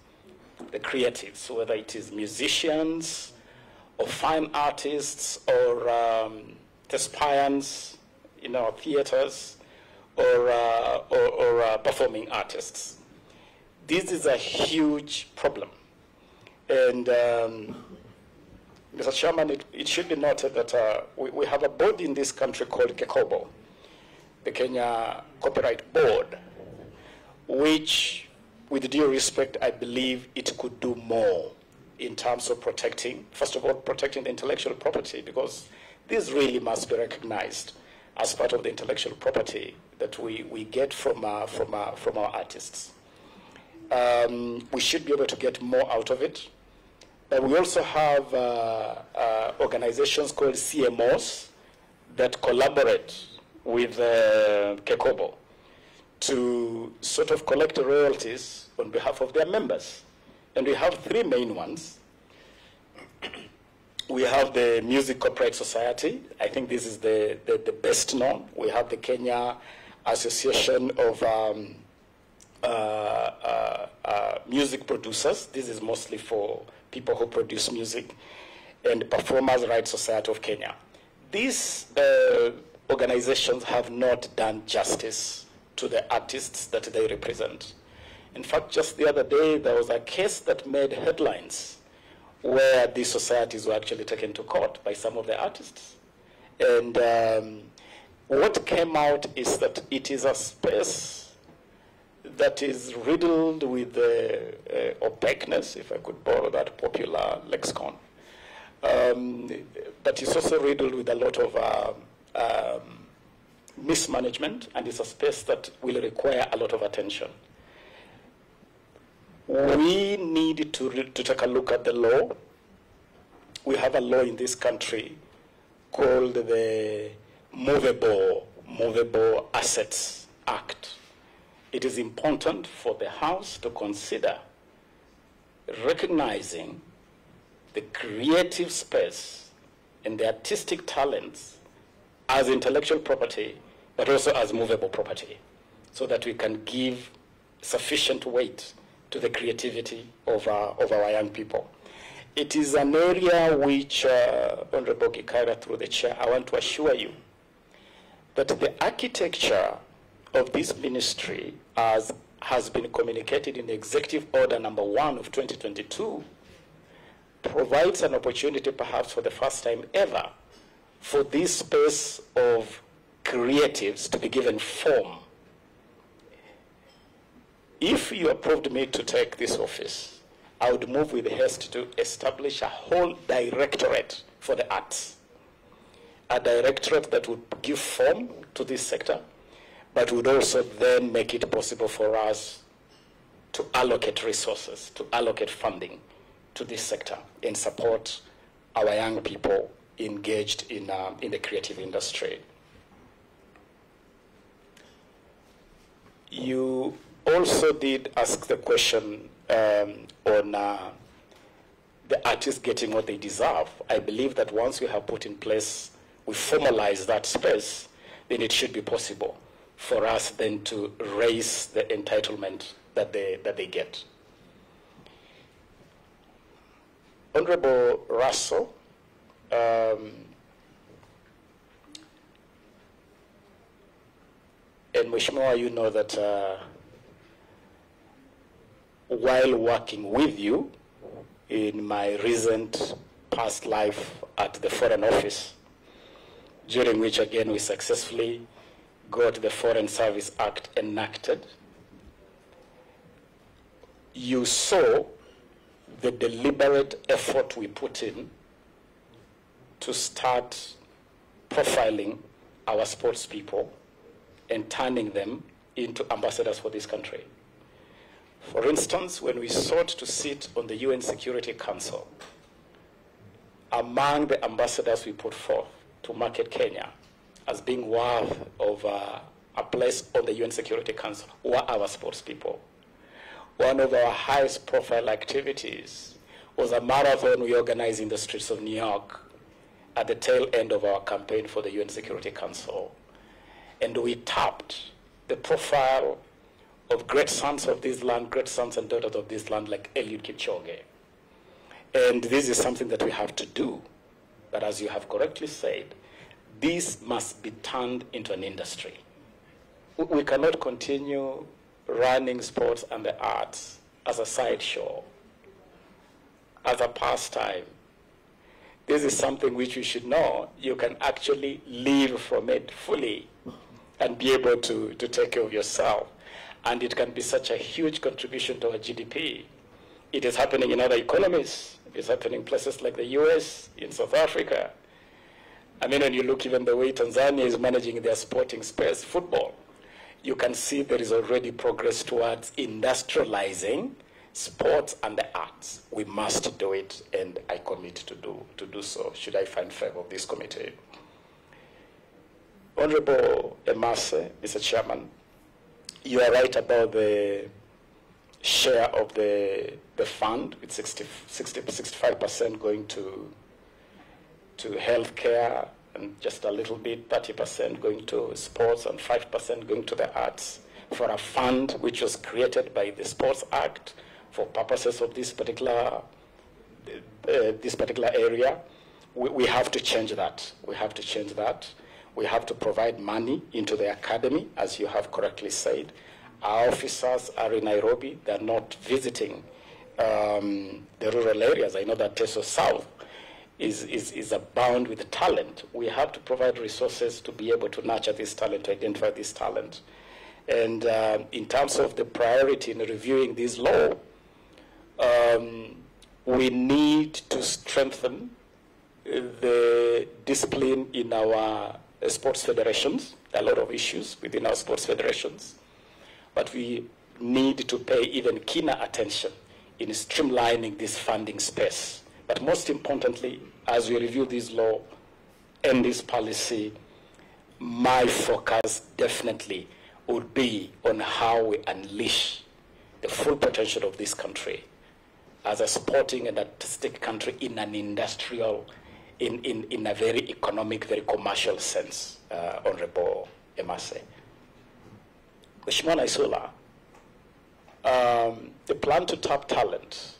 Speaker 3: The creatives, whether it is musicians or fine artists or thespians, theaters, or performing artists. This is a huge problem. And Mr. Chairman, it should be noted that we have a body in this country called Kekobo. the Kenya Copyright Board, which, with due respect, I believe it could do more in terms of protecting, first of all, protecting the intellectual property, because this really must be recognized as part of the intellectual property that we get from our artists. We should be able to get more out of it. But we also have organizations called CMOs that collaborate with Kekobo to sort of collect royalties on behalf of their members. And we have three main ones. We have the Music Copyright Society. I think this is the best known. We have the Kenya Association of Music Producers. This is mostly for people who produce music. And Performers' Rights Society of Kenya. These organizations have not done justice to the artists that they represent. In fact, just the other day, there was a case that made headlines where these societies were actually taken to court by some of the artists. And what came out is that it is a space that is riddled with opaqueness, if I could borrow that popular lexicon. But it's also riddled with a lot of mismanagement, and it's a space that will require a lot of attention. We need to take a look at the law. We have a law in this country called the Movable Assets Act. It is important for the House to consider recognizing the creative space and the artistic talents as intellectual property, but also as movable property, so that we can give sufficient weight to the creativity of our young people. It is an area which, Honorable Gikaira, through the chair, I want to assure you that the architecture of this ministry, as has been communicated in the Executive Order number 1 of 2022, provides an opportunity, perhaps for the first time ever, for this space of creatives to be given form. If you approved me to take this office, I would move with haste to establish a whole directorate for the arts. A directorate that would give form to this sector, but would also then make it possible for us to allocate resources, to allocate funding to this sector and support our young people engaged in the creative industry. You also did ask the question on the artists getting what they deserve. I believe that once we have put in place, we formalize that space, then it should be possible for us then to raise the entitlement that they get. Honorable Russell, and Mheshimiwa, you know that while working with you in my recent past life at the Foreign Office, during which again we successfully got the Foreign Service Act enacted, you saw the deliberate effort we put in to start profiling our sports people and turning them into ambassadors for this country. For instance, when we sought to sit on the UN Security Council, among the ambassadors we put forth to market Kenya as being worthy of a place on the UN Security Council were our sports people. One of our highest profile activities was a marathon we organized in the streets of New York at the tail end of our campaign for the UN Security Council. And we tapped the profile of great sons of this land, great sons and daughters of this land like Eliud Kipchoge. And this is something that we have to do. But as you have correctly said, this must be turned into an industry. We cannot continue running sports and the arts as a sideshow, as a pastime. This is something which you should know. You can actually live from it fully. and be able to take care of yourself. And it can be such a huge contribution to our GDP. It is happening in other economies. It's happening in places like the US, in South Africa. I mean, when you look even the way Tanzania is managing their sporting space, football, you can see there is already progress towards industrializing sports and the arts. We must do it, and I commit to do so, should I find favor of this committee. Honorable Emase, Mr. Chairman, you are right about the share of the fund, with 65% going to healthcare, and just a little bit, 30% going to sports, and 5% going to the arts, for a fund which was created by the Sports Act for purposes of this particular area. We have to change that. We have to change that. We have to provide money into the academy, as you have correctly said. Our officers are in Nairobi. They're not visiting the rural areas. I know that Teso South is abound with talent. We have to provide resources to be able to nurture this talent, to identify this talent. And in terms of the priority in reviewing this law, we need to strengthen the discipline in our sports federations. There are a lot of issues within our sports federations, but we need to pay even keener attention in streamlining this funding space. But most importantly, as we review this law and this policy, my focus definitely would be on how we unleash the full potential of this country as a sporting and artistic country in an industrial, in a very economic, very commercial sense, Honorable Emase. Mheshimiwa Naisula, the plan to tap talent,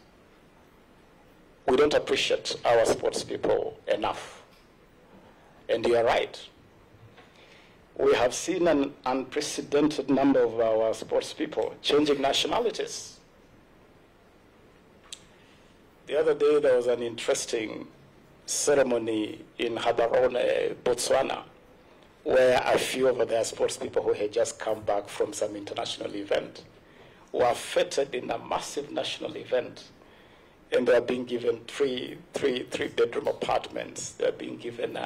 Speaker 3: we don't appreciate our sports people enough. And you are right. We have seen an unprecedented number of our sports people changing nationalities. The other day, there was an interesting ceremony in Gaborone, Botswana, where a few of their sports people who had just come back from some international event were feted in a massive national event. And they are being given three bedroom apartments. They are being given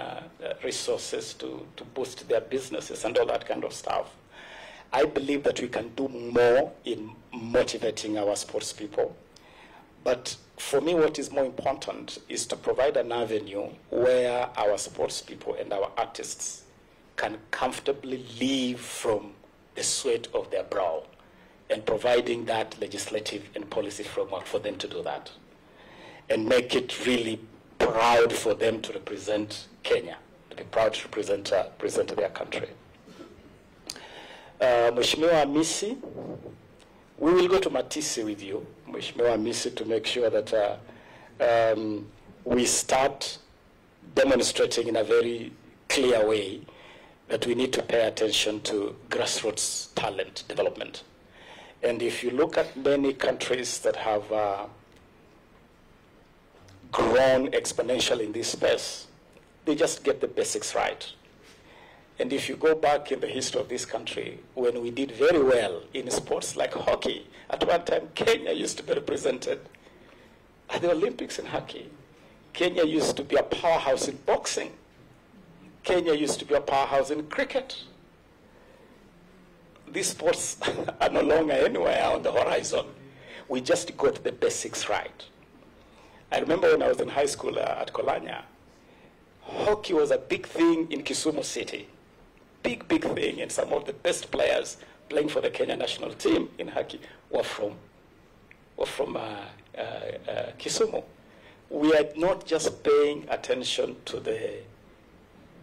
Speaker 3: resources to boost their businesses and all that kind of stuff. I believe that we can do more in motivating our sports people. But for me, what is more important is to provide an avenue where our sports people and our artists can comfortably live from the sweat of their brow, and providing that legislative and policy framework for them to do that, and make it really proud for them to represent Kenya, to be proud to represent their country. Mheshimiwa Misi, we will go to Matisi with you, Mheshimiwa Misi, to make sure that we start demonstrating in a very clear way that we need to pay attention to grassroots talent development. And if you look at many countries that have grown exponentially in this space, they just get the basics right. And if you go back in the history of this country, when we did very well in sports like hockey, at one time Kenya used to be represented at the Olympics in hockey. Kenya used to be a powerhouse in boxing. Kenya used to be a powerhouse in cricket. These sports are no longer anywhere on the horizon. We just got the basics right. I remember when I was in high school at Kolanya, hockey was a big thing in Kisumu City. Big thing, and some of the best players playing for the Kenya national team in hockey were from Kisumu. We are not just paying attention to the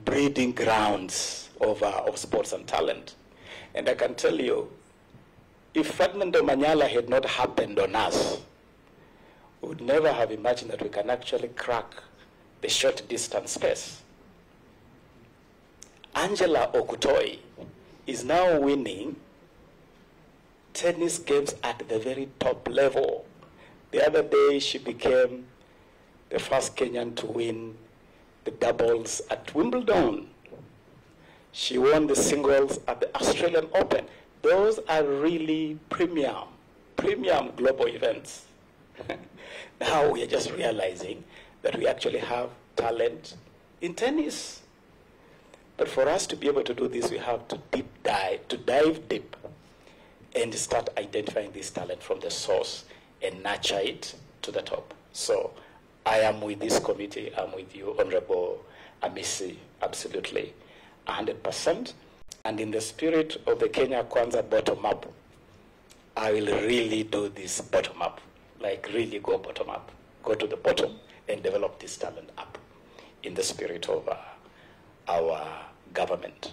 Speaker 3: breeding grounds of sports and talent. And I can tell you, if Ferdinando Manyala had not happened on us, we would never have imagined that we can actually crack the short distance space. Angela Okutoi is now winning tennis games at the very top level. The other day, she became the first Kenyan to win the doubles at Wimbledon. She won the singles at the Australian Open. Those are really premium global events. Now we are just realizing that we actually have talent in tennis. But for us to be able to do this, we have to dive deep and start identifying this talent from the source and nurture it to the top. So I am with this committee, I'm with you, Honorable Amisi, absolutely, 100%. And in the spirit of the Kenya Kwanza bottom-up, I will really do this bottom-up, like really go bottom-up, go to the bottom and develop this talent up in the spirit of our government.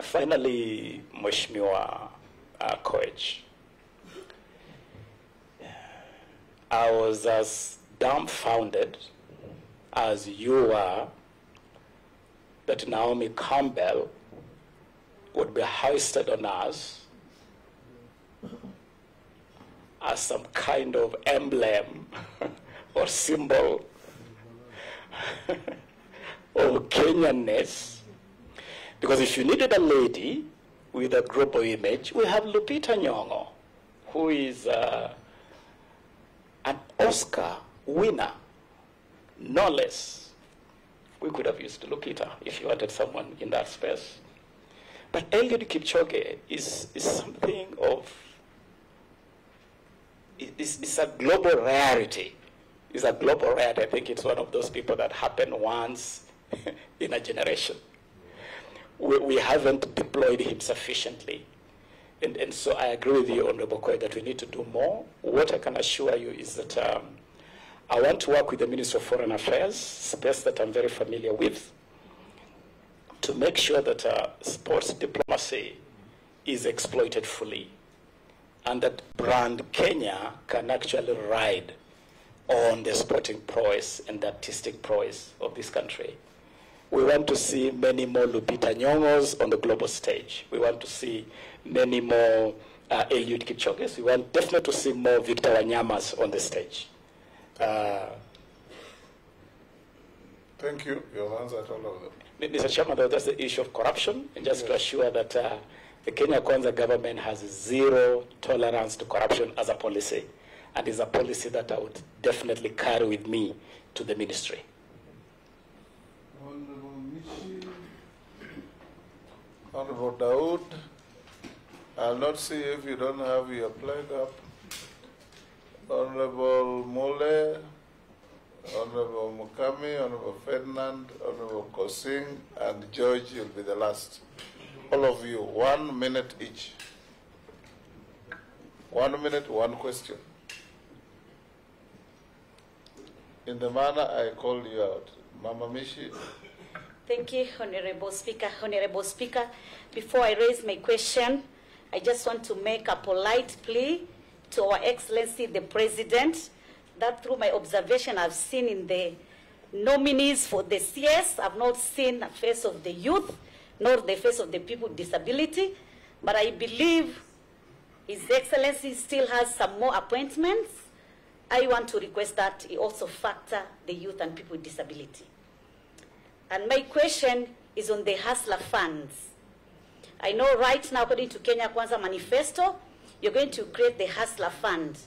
Speaker 3: Finally, Mheshimiwa Koech, I was as dumbfounded as you were that Naomi Campbell would be hoisted on us as some kind of emblem or symbol of Kenyanness. Because if you needed a lady with a global image, we have Lupita Nyong'o, who is an Oscar winner, no less. We could have used Lupita if you wanted someone in that space. But Eliud Kipchoge is something of, it's a global rarity. It's a global rarity. I think it's one of those people that happen once in a generation. We haven't deployed him sufficiently. And so I agree with you, Honorable Koech, that we need to do more. What I can assure you is that I want to work with the Ministry of Foreign Affairs, space that I'm very familiar with, to make sure that sports diplomacy is exploited fully and that brand Kenya can actually ride on the sporting prowess and the artistic prowess of this country. We want to see many more Lupita Nyong'os on the global stage. We want to see many more Eliud Kipchoges. We want definitely to see more Victor Wanyamas on the stage.
Speaker 1: Thank you. You've answered all of them.
Speaker 3: Mr. Chairman, that's the issue of corruption, and just to assure that the Kenya Kwanza government has zero tolerance to corruption as a policy, and is a policy that I would definitely carry with me to the ministry.
Speaker 1: Honorable Daoud, I'll not see if you don't have your flag up. Honorable Mole, Honorable Mukami, Honorable Ferdinand, Honorable Kosing, and George will be the last. All of you, 1 minute each. 1 minute, one question. In the manner I called you out. Mama Mishi.
Speaker 11: Thank you, Honorable Speaker. Honorable Speaker, before I raise my question, I just want to make a polite plea to Our Excellency the President that through my observation I've seen in the nominees for the CS, I've not seen the face of the youth, nor the face of the people with disability, but I believe His Excellency still has some more appointments. I want to request that he also factor the youth and people with disability. And my question is on the Hustler funds. I know right now, according to Kenya Kwanza Manifesto, you're going to create the Hustler Fund.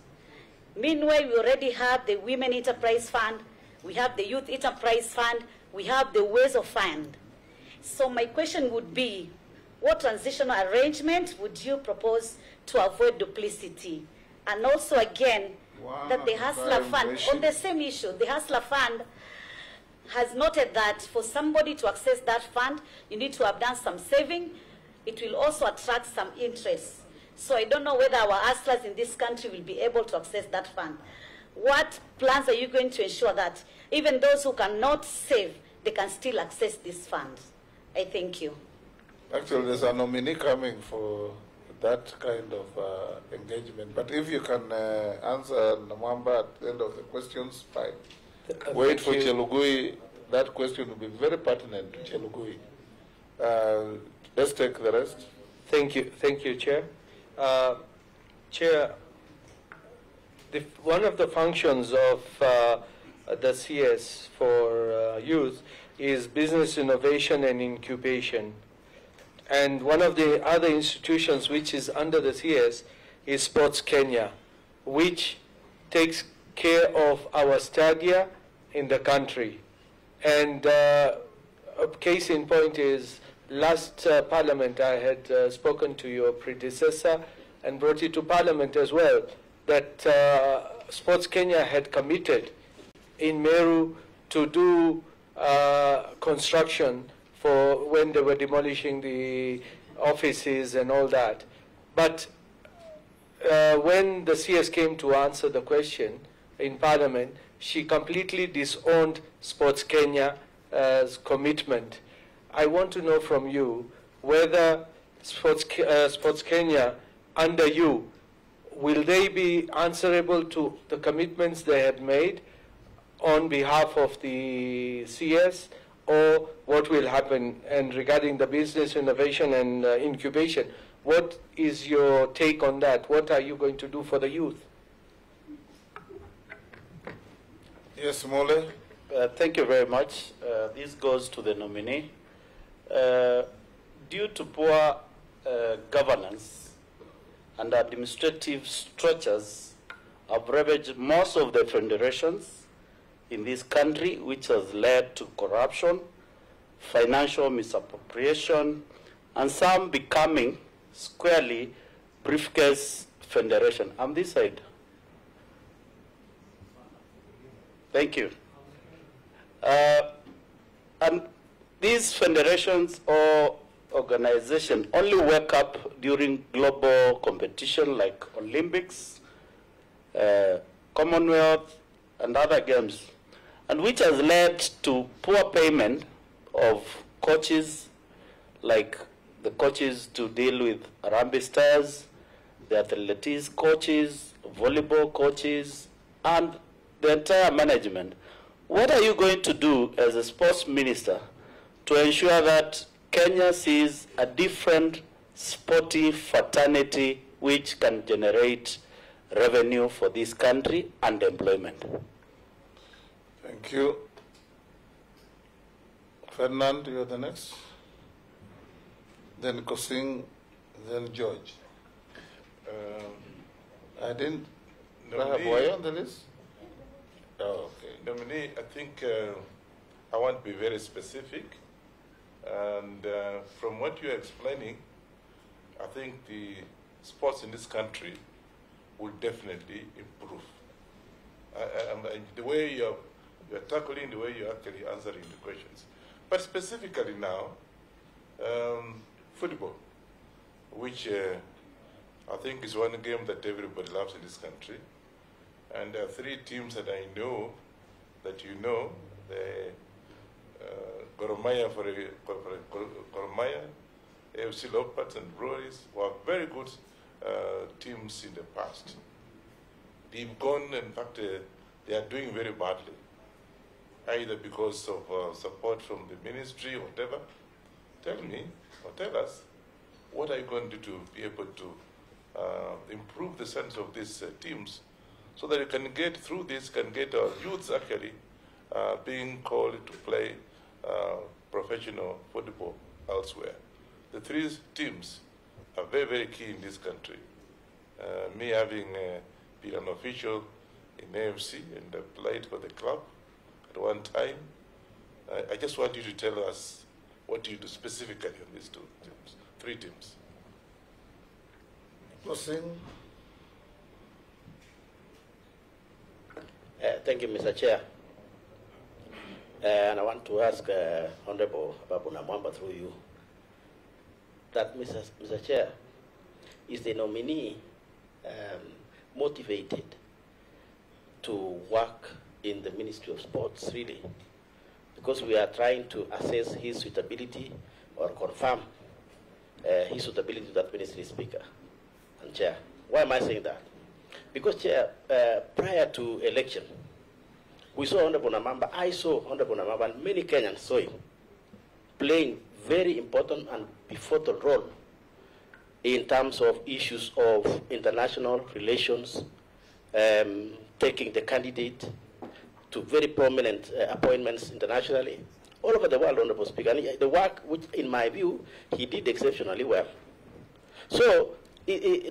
Speaker 11: Meanwhile, we already have the Women Enterprise Fund, we have the Youth Enterprise Fund, we have the Ways of Fund. So my question would be, what transitional arrangement would you propose to avoid duplicity? And also again, that the Hustler Fund, on the same issue, the Hustler Fund has noted that for somebody to access that fund, you need to have done some saving. It will also attract some interest. So I don't know whether our hustlers in this country will be able to access that fund. What plans are you going to ensure that even those who cannot save, they can still access this fund? I thank you.
Speaker 1: Actually, there's a nominee coming for that kind of engagement. But if you can answer Namwamba at the end of the questions, fine. Wait for Chelugui. That question will be very pertinent to Chelugui. Let's take the rest.
Speaker 10: Thank you, Chair. Chair, one of the functions of the CS for youth is business innovation and incubation. And one of the other institutions which is under the CS is Sports Kenya, which takes care of our stadia in the country. And a case in point is last Parliament I had spoken to your predecessor and brought it to Parliament as well, that Sports Kenya had committed in Meru to do construction for when they were demolishing the offices and all that. But when the CS came to answer the question in Parliament, she completely disowned Sports Kenya's commitment. I want to know from you whether Sports Kenya, under you, will they be answerable to the commitments they had made on behalf of the CS, or what will happen? And regarding the business innovation and incubation, what is your take on that? What are you going to do for the youth?
Speaker 1: Yes, Mole.
Speaker 9: Thank you very much. This goes to the nominee. Due to poor governance and administrative structures, have ravaged most of the federations in this country, which has led to corruption, financial misappropriation, and some becoming squarely briefcase federation. On this side. Thank you. And these federations or organizations only work up during global competition like Olympics, Commonwealth, and other games, and which has led to poor payment of coaches, like the coaches to deal with Harambee Stars, the athletics coaches, volleyball coaches, and the entire management. What are you going to do as a sports minister to ensure that Kenya sees a different sporty fraternity which can generate revenue for this country and employment?
Speaker 1: Thank you. Ferdinand, you're the next. Then Kosing, then George. I didn't have Boy on the list?
Speaker 7: Oh, okay. Nominee, I think I want to be very specific. And from what you're explaining, I think the sports in this country will definitely improve. The way you're tackling, the way you're actually answering the questions. But specifically now, football, which I think is one game that everybody loves in this country. And there are three teams that I know that you know, the Goromaya Goromaya, AFC Leopards and Breweries were very good teams in the past. They've gone, in fact, they are doing very badly, either because of support from the ministry or whatever. Tell me, or tell us, what are you going to do to be able to improve the sense of these teams so that you can get through this, can get our youths actually being called to play professional football elsewhere. The three teams are very, very key in this country. Me having been an official in AFC and played for the club at one time, I just want you to tell us what you do specifically on these two teams, three teams.
Speaker 9: Thank you, Mr. Chair. And I want to ask Honorable Ababu Namwamba through you that, Mr. Chair, is the nominee motivated to work in the Ministry of Sports, really? Because we are trying to assess his suitability or confirm his suitability to that ministry, Speaker and Chair. Why am I saying that? Because, Chair, prior to election, we saw Honorable Namwamba, I saw Honorable Namwamba, and many Kenyans saw him playing very important and pivotal role in terms of issues of international relations, taking the candidate to very prominent appointments internationally, all over the world, Honorable Speaker. And the work, which in my view, he did exceptionally well. So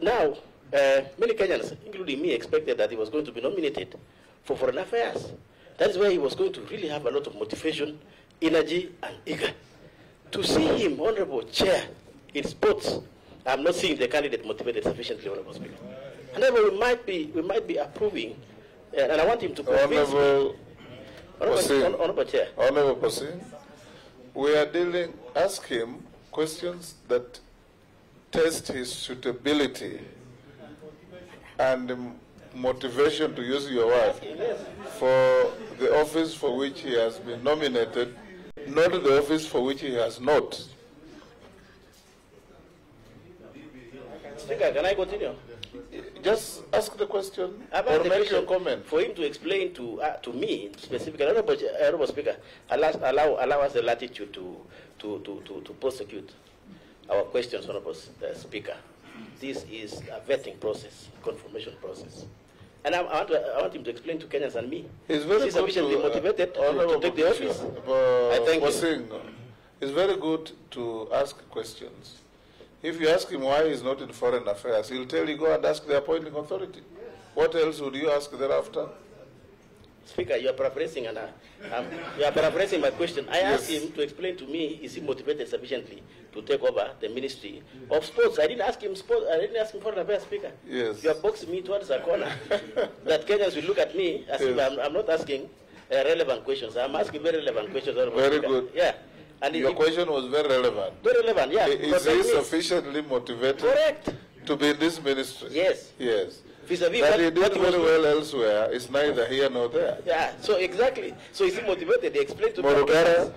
Speaker 9: now, many Kenyans, including me, expected that he was going to be nominated for Foreign Affairs. That's where he was going to really have a lot of motivation, energy, and eager. To see him, Honorable Chair, in sports, I'm not seeing the candidate motivated sufficiently, Honorable Speaker. And then we might be approving, and I want him to convince Honorable Chair.
Speaker 1: Honorable Person, we are ask him questions that test his suitability and motivation, to use your word, for the office for which he has been nominated, not the office for which he has not.
Speaker 9: Speaker, can I continue?
Speaker 1: Just ask the question
Speaker 9: or
Speaker 1: make your comment.
Speaker 9: For him to explain to me specifically, Honorable Speaker, allow us the latitude to prosecute our questions, Honorable Speaker. This is a vetting process, confirmation process. And I want him to explain to Kenyans and me.
Speaker 1: He's very good
Speaker 9: sufficiently motivated to take the office. I thank you.
Speaker 1: It's very good to ask questions. If you ask him why he's not in foreign affairs, he'll tell you, go and ask the appointing authority. What else would you ask thereafter?
Speaker 9: Speaker, you are paraphrasing, and you are paraphrasing my question. I asked him to explain to me, is he motivated sufficiently to take over the Ministry of Sports? I didn't ask him sports. I didn't ask him foreign affairs, Speaker.
Speaker 1: Yes.
Speaker 9: You have boxed me towards a corner. That Kenyans will look at me as if I'm not asking relevant questions. I'm asking very relevant questions.
Speaker 1: Very good.
Speaker 9: Yeah. And
Speaker 1: your question was very relevant.
Speaker 9: Very relevant, yeah.
Speaker 1: Is he sufficiently motivated?
Speaker 9: Correct.
Speaker 1: To be in this ministry?
Speaker 9: Yes.
Speaker 1: Yes.
Speaker 9: Vis-a-vis
Speaker 1: that he did very well elsewhere is neither here nor there.
Speaker 9: Yeah, so exactly. So is he motivated? He explained to me.
Speaker 1: Morugara.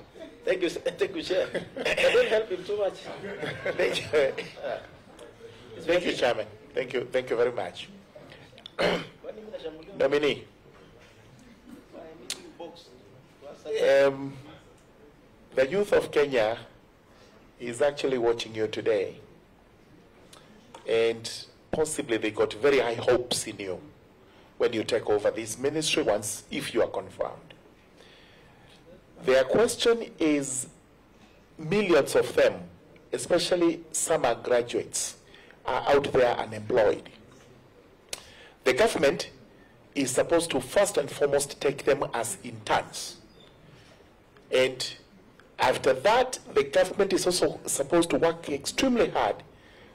Speaker 9: Thank you, Chair. I don't help him too much.
Speaker 8: Thank you. Thank you, Chairman. Thank you very much. Nominee. The youth of Kenya is actually watching you today, and possibly they got very high hopes in you when you take over this ministry once, if you are confirmed. Their question is, millions of them, especially summer graduates, are out there unemployed. The government is supposed to first and foremost take them as interns. And after that, the government is also supposed to work extremely hard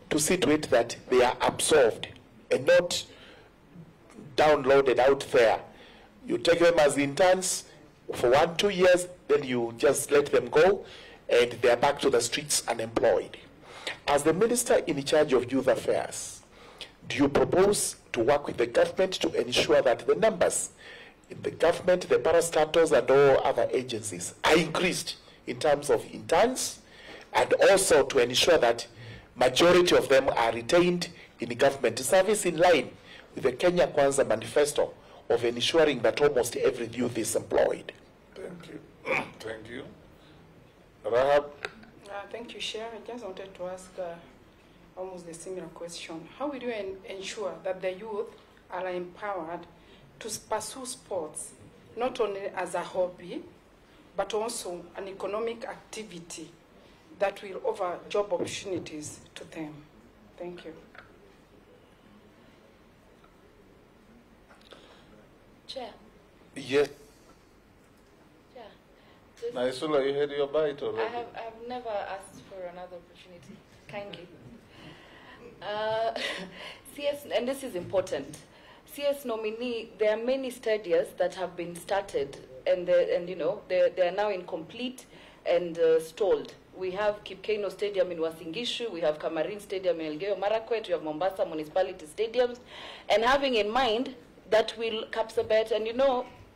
Speaker 8: to see to it that they are absorbed and not downloaded out there. You take them as interns for 1-2 years, then you just let them go, and they are back to the streets unemployed. As the minister in charge of youth affairs, do you propose to work with the government to ensure that the numbers in the government, the parastatals, and all other agencies are increased in terms of interns, and also to ensure that majority of them are retained in government service in line with the Kenya Kwanza manifesto of ensuring that almost every youth is employed?
Speaker 1: Thank you. Thank you. Rahab?
Speaker 19: Thank you, Chair. I just wanted to ask almost a similar question. How will you ensure that the youth are empowered to pursue sports, not only as a hobby, but also an economic activity that will offer job opportunities to them? Thank you.
Speaker 6: Chair.
Speaker 1: Yes.
Speaker 6: Chair.
Speaker 1: Naisula, you had your bite already.
Speaker 6: I have never asked for another opportunity. Kindly. CS, and this is important. CS nominee, there are many studies that have been started, and they are now incomplete and stalled. We have Kipkeino Stadium in Wasingishu, we have Kamarin Stadium in Elgeyo Marakwet, we have Mombasa Municipality Stadiums, and having in mind that we'll Kapsabet, and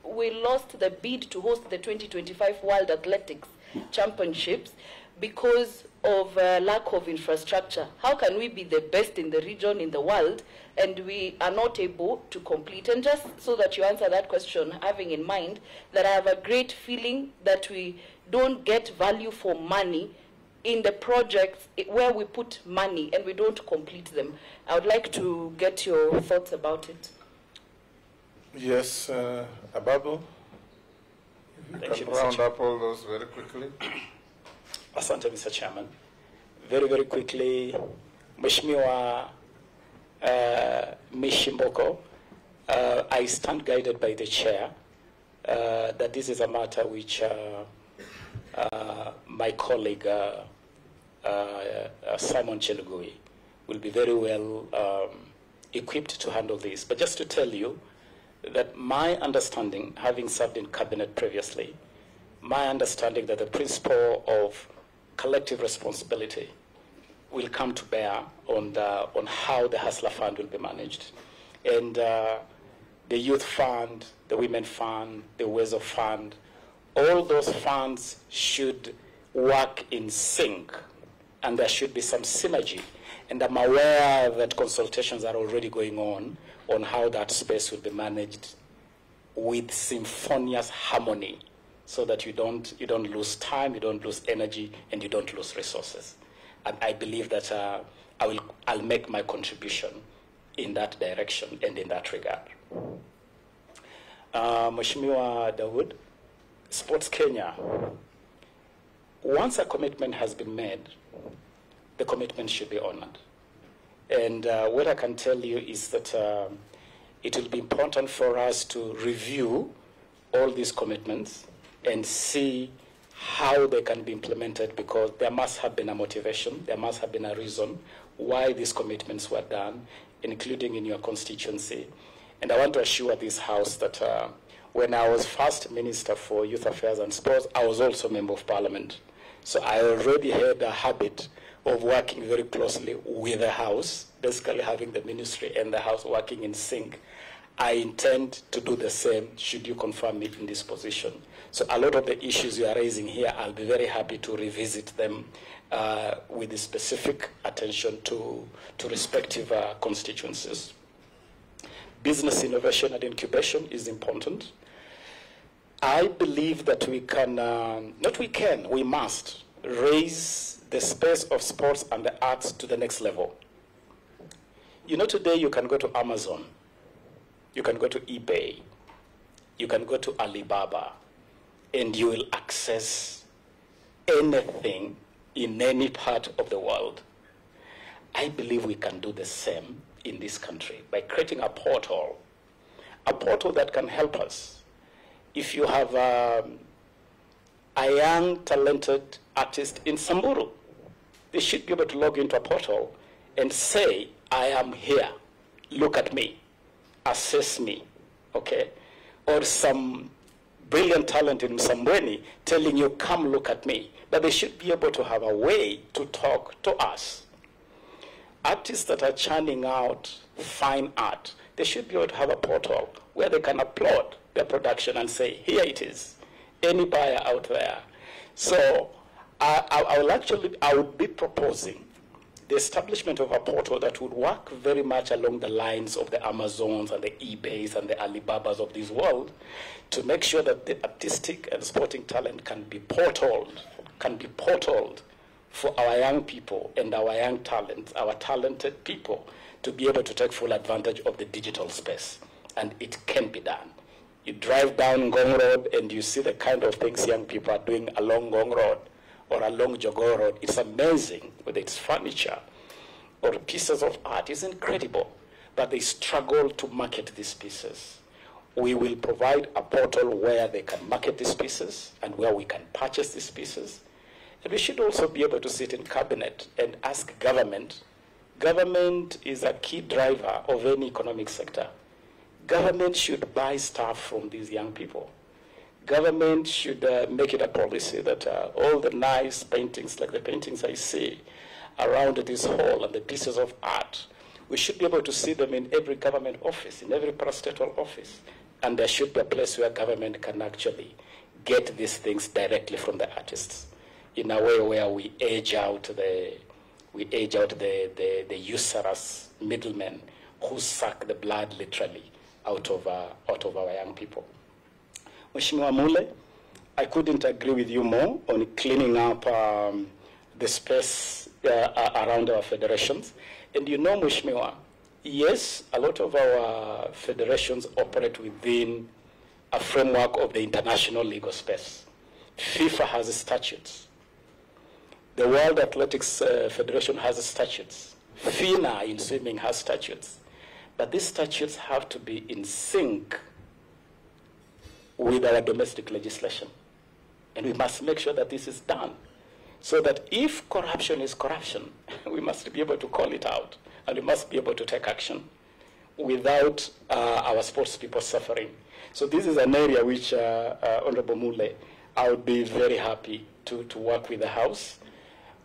Speaker 6: we lost the bid to host the 2025 World Athletics Championships because of lack of infrastructure. How can we be the best in the region, in the world, and we are not able to complete? And just so that you answer that question, having in mind that I have a great feeling that we don't get value for money in the projects where we put money and we don't complete them. I would like to get your thoughts about it.
Speaker 1: Yes, Ababu,
Speaker 3: Thank you,
Speaker 1: round up all those very quickly.
Speaker 3: Asante, Mr. Chairman. Very, very quickly, Mheshimiwa Mishimboko, I stand guided by the chair that this is a matter which my colleague Simon Chelugui will be very well equipped to handle this. But just to tell you that my understanding, having served in cabinet previously, my understanding that the principle of collective responsibility will come to bear on how the Hustler Fund will be managed. And the Youth Fund, the Women Fund, the Wezo Fund, all those funds should work in sync, and there should be some synergy. And I'm aware that consultations are already going on how that space will be managed with symphonious harmony, so that you don't lose time, you don't lose energy, and you don't lose resources. And I believe that I'll make my contribution in that direction and in that regard. Mheshimiwa Dawood, Sports Kenya, once a commitment has been made, the commitment should be honored. And what I can tell you is that it will be important for us to review all these commitments and see how they can be implemented, because there must have been a motivation, there must have been a reason why these commitments were done, including in your constituency. And I want to assure this House that when I was first Minister for Youth Affairs and Sports, I was also Member of Parliament. So I already had a habit of working very closely with the House, basically having the ministry and the House working in sync. I intend to do the same should you confirm me in this position. So a lot of the issues you are raising here, I'll be very happy to revisit them with the specific attention to respective constituencies. Business innovation and incubation is important. I believe that we can, we must raise the space of sports and the arts to the next level. You know, today you can go to Amazon, you can go to eBay, you can go to Alibaba, and you will access anything in any part of the world. I believe we can do the same in this country by creating a portal that can help us. If you have a young, talented artist in Samburu, they should be able to log into a portal and say, I am here, look at me, assess me, okay? Or some brilliant talent in Msambweni telling you, come look at me. But they should be able to have a way to talk to us. Artists that are churning out fine art, they should be able to have a portal where they can upload their production and say, here it is, any buyer out there. So I would be proposing the establishment of a portal that would work very much along the lines of the Amazons and the eBays and the Alibabas of this world, to make sure that the artistic and sporting talent can be portaled for our young people and our young talents, our talented people, to be able to take full advantage of the digital space. And it can be done. You drive down Ngong Road and you see the kind of things young people are doing along Ngong Road or along Jogoo Road. It's amazing, whether it's furniture or pieces of art. It's incredible. But they struggle to market these pieces. We will provide a portal where they can market these pieces and where we can purchase these pieces. And we should also be able to sit in cabinet and ask government. Government is a key driver of any economic sector. Government should buy stuff from these young people. Government should make it a policy that all the nice paintings, like the paintings I see around this hall and the pieces of art, we should be able to see them in every government office, in every parastatal office. And there should be a place where government can actually get these things directly from the artists, in a way where we age out the usurious middlemen who suck the blood literally out of our young people. Mheshimiwa Mule, I couldn't agree with you more on cleaning up the space around our federations. And you know, Mheshimiwa, yes, a lot of our federations operate within a framework of the international legal space. FIFA has statutes. The World Athletics Federation has statutes. FINA in swimming has statutes. But these statutes have to be in sync with our domestic legislation. And we must make sure that this is done. So that if corruption is corruption, we must be able to call it out. And we must be able to take action without our sports people suffering. So this is an area which, Honorable Mule, I would be very happy to work with the House.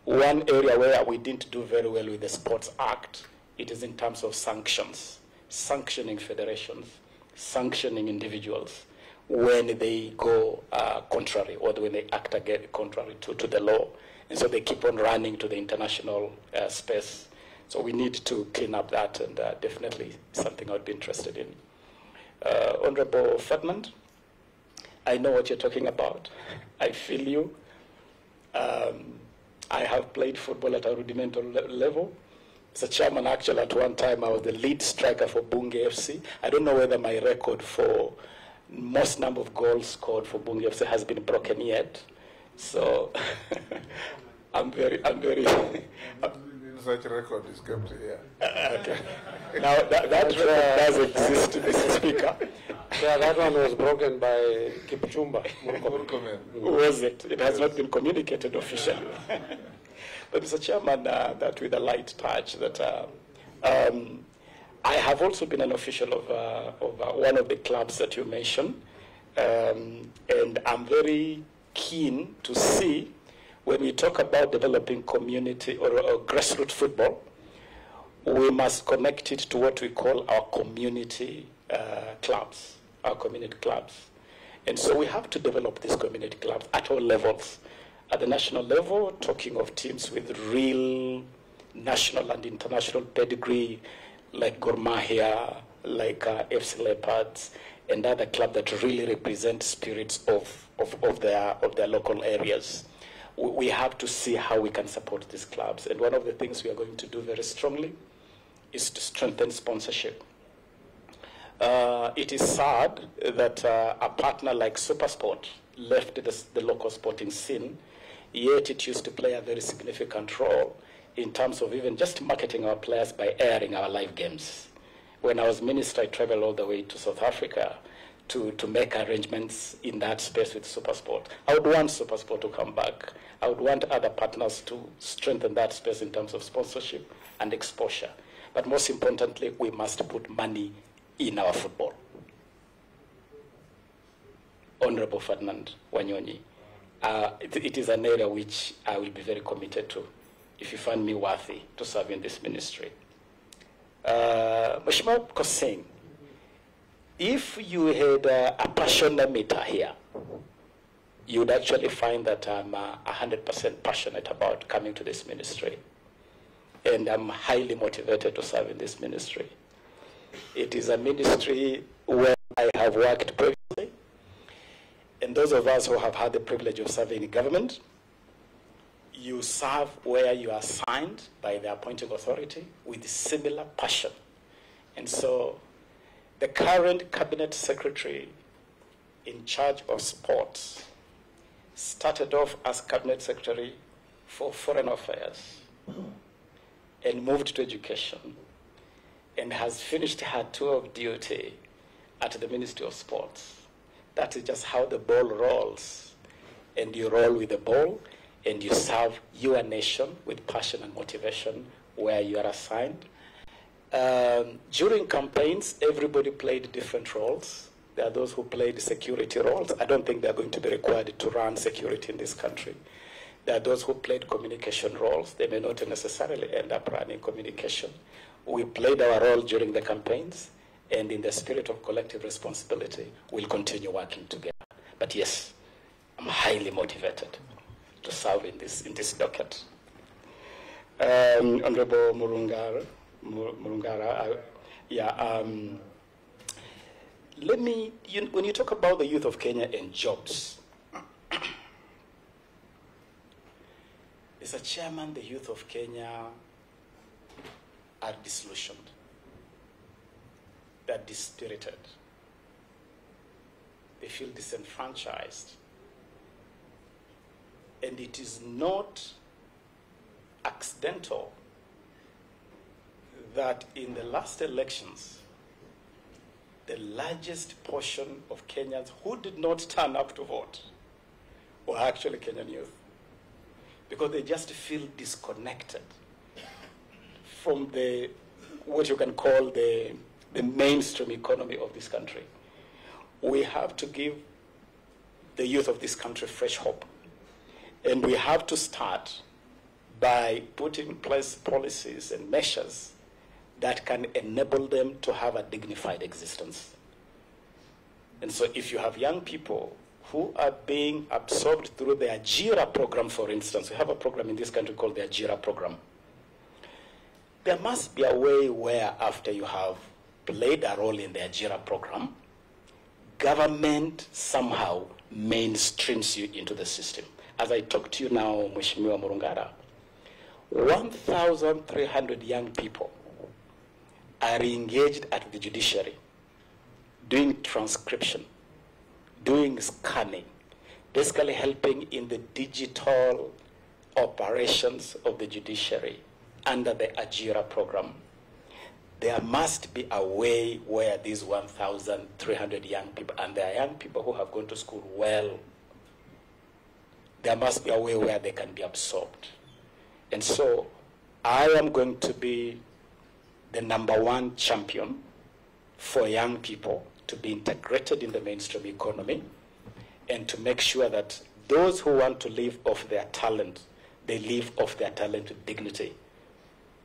Speaker 3: One area where we didn't do very well with the Sports Act, it is in terms of sanctions, sanctioning federations, sanctioning individuals when they go contrary or when they act again contrary to the law. And so they keep on running to the international space. So we need to clean up that, and definitely something I would be interested in. Honorable Ferdinand, I know what you're talking about. I feel you. I have played football at a rudimental level. As a chairman, actually, at one time, I was the lead striker for Bunge FC. I don't know whether my record for most number of goals scored for Bunge FC has been broken yet. So I'm very
Speaker 1: such record is kept here.
Speaker 3: Okay. Now that record does exist, Mr. Speaker.
Speaker 17: Yeah, that one was broken by Kipchumba.
Speaker 3: Was it? It has not been communicated officially. But Mr. Chairman, that with a light touch, that I have also been an official of one of the clubs that you mentioned, and I'm very keen to see when we talk about developing community or grassroots football, we must connect it to what we call our community clubs, our community clubs. And so we have to develop these community clubs at all levels. At the national level, talking of teams with real national and international pedigree, like Gor Mahia, like FC Leopards, and other clubs that really represent spirits of their local areas. We have to see how we can support these clubs. And one of the things we are going to do very strongly is to strengthen sponsorship. It is sad that a partner like SuperSport left the local sporting scene, yet it used to play a very significant role in terms of even just marketing our players by airing our live games. When I was minister, I traveled all the way to South Africa to make arrangements in that space with SuperSport. I would want SuperSport to come back. I would want other partners to strengthen that space in terms of sponsorship and exposure. But most importantly, we must put money in our football. Honorable Ferdinand Wanyonyi, it is an area which I will be very committed to if you find me worthy to serve in this ministry. Mheshimiwa Koseng, if you had a passion meter here, you would actually find that I'm 100% passionate about coming to this ministry. And I'm highly motivated to serve in this ministry. It is a ministry where I have worked previously. And those of us who have had the privilege of serving in government, you serve where you are assigned by the appointing authority with similar passion. And so the current cabinet secretary in charge of sports started off as cabinet secretary for foreign affairs and moved to education and has finished her tour of duty at the Ministry of Sports. That is just how the ball rolls. And you roll with the ball and you serve your nation with passion and motivation where you are assigned. During campaigns, everybody played different roles. There are those who played security roles. I don't think they're going to be required to run security in this country. There are those who played communication roles. They may not necessarily end up running communication. We played our role during the campaigns, and in the spirit of collective responsibility, we'll continue working together. But yes, I'm highly motivated to serve in this docket. Honorable Murungara, let me, when you talk about the youth of Kenya and jobs, as a chairman, the youth of Kenya are disillusioned. They're dispirited. they feel disenfranchised. And it is not accidental that in the last elections, the largest portion of Kenyans who did not turn up to vote were actually Kenyan youth, because they just feel disconnected from the, what you can call the mainstream economy of this country. We have to give the youth of this country fresh hope. And we have to start by putting in place policies and measures that can enable them to have a dignified existence. And so if you have young people who are being absorbed through the Ajira program, for instance, we have a program in this country called the Ajira program. There must be a way where after you have played a role in the Ajira program, government somehow mainstreams you into the system. As I talk to you now, Mheshimiwa Murungara, 1,300 young people are engaged at the judiciary, doing transcription, doing scanning, basically helping in the digital operations of the judiciary under the Ajira program. There must be a way where these 1,300 young people, and there are young people who have gone to school well, there must be a way where they can be absorbed. And so I am going to be the #1 champion for young people to be integrated in the mainstream economy and to make sure that those who want to live off their talent, they live off their talent with dignity.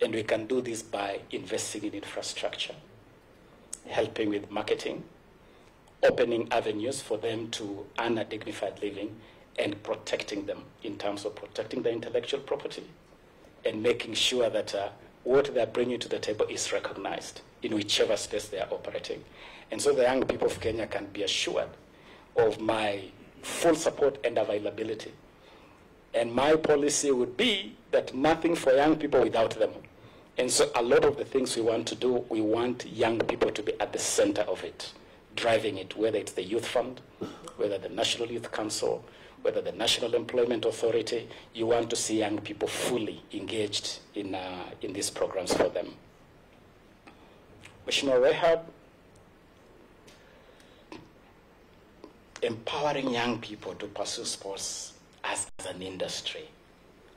Speaker 3: And we can do this by investing in infrastructure, helping with marketing, opening avenues for them to earn a dignified living, and protecting them in terms of protecting their intellectual property and making sure that what they're bringing to the table is recognized in whichever space they are operating. And so the young people of Kenya can be assured of my full support and availability. And my policy would be that nothing for young people without them. And so a lot of the things we want to do, we want young people to be at the center of it, driving it, whether it's the Youth Fund, whether the National Youth Council, whether the National Employment Authority. You want to see young people fully engaged in these programs for them. Mheshimiwa Rehab, empowering young people to pursue sports as an industry,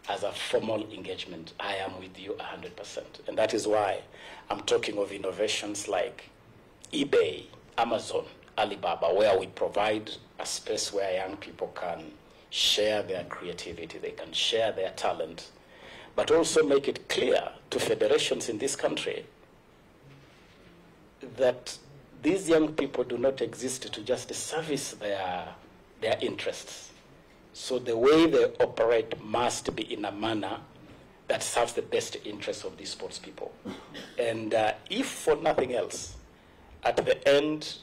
Speaker 3: as a formal engagement, I am with you 100%. And that is why I'm talking of innovations like eBay, Amazon, Alibaba, where we provide a space where young people can share their creativity, they can share their talent, but also make it clear to federations in this country that these young people do not exist to just service their interests. So the way they operate must be in a manner that serves the best interests of these sports people. And if for nothing else, at the end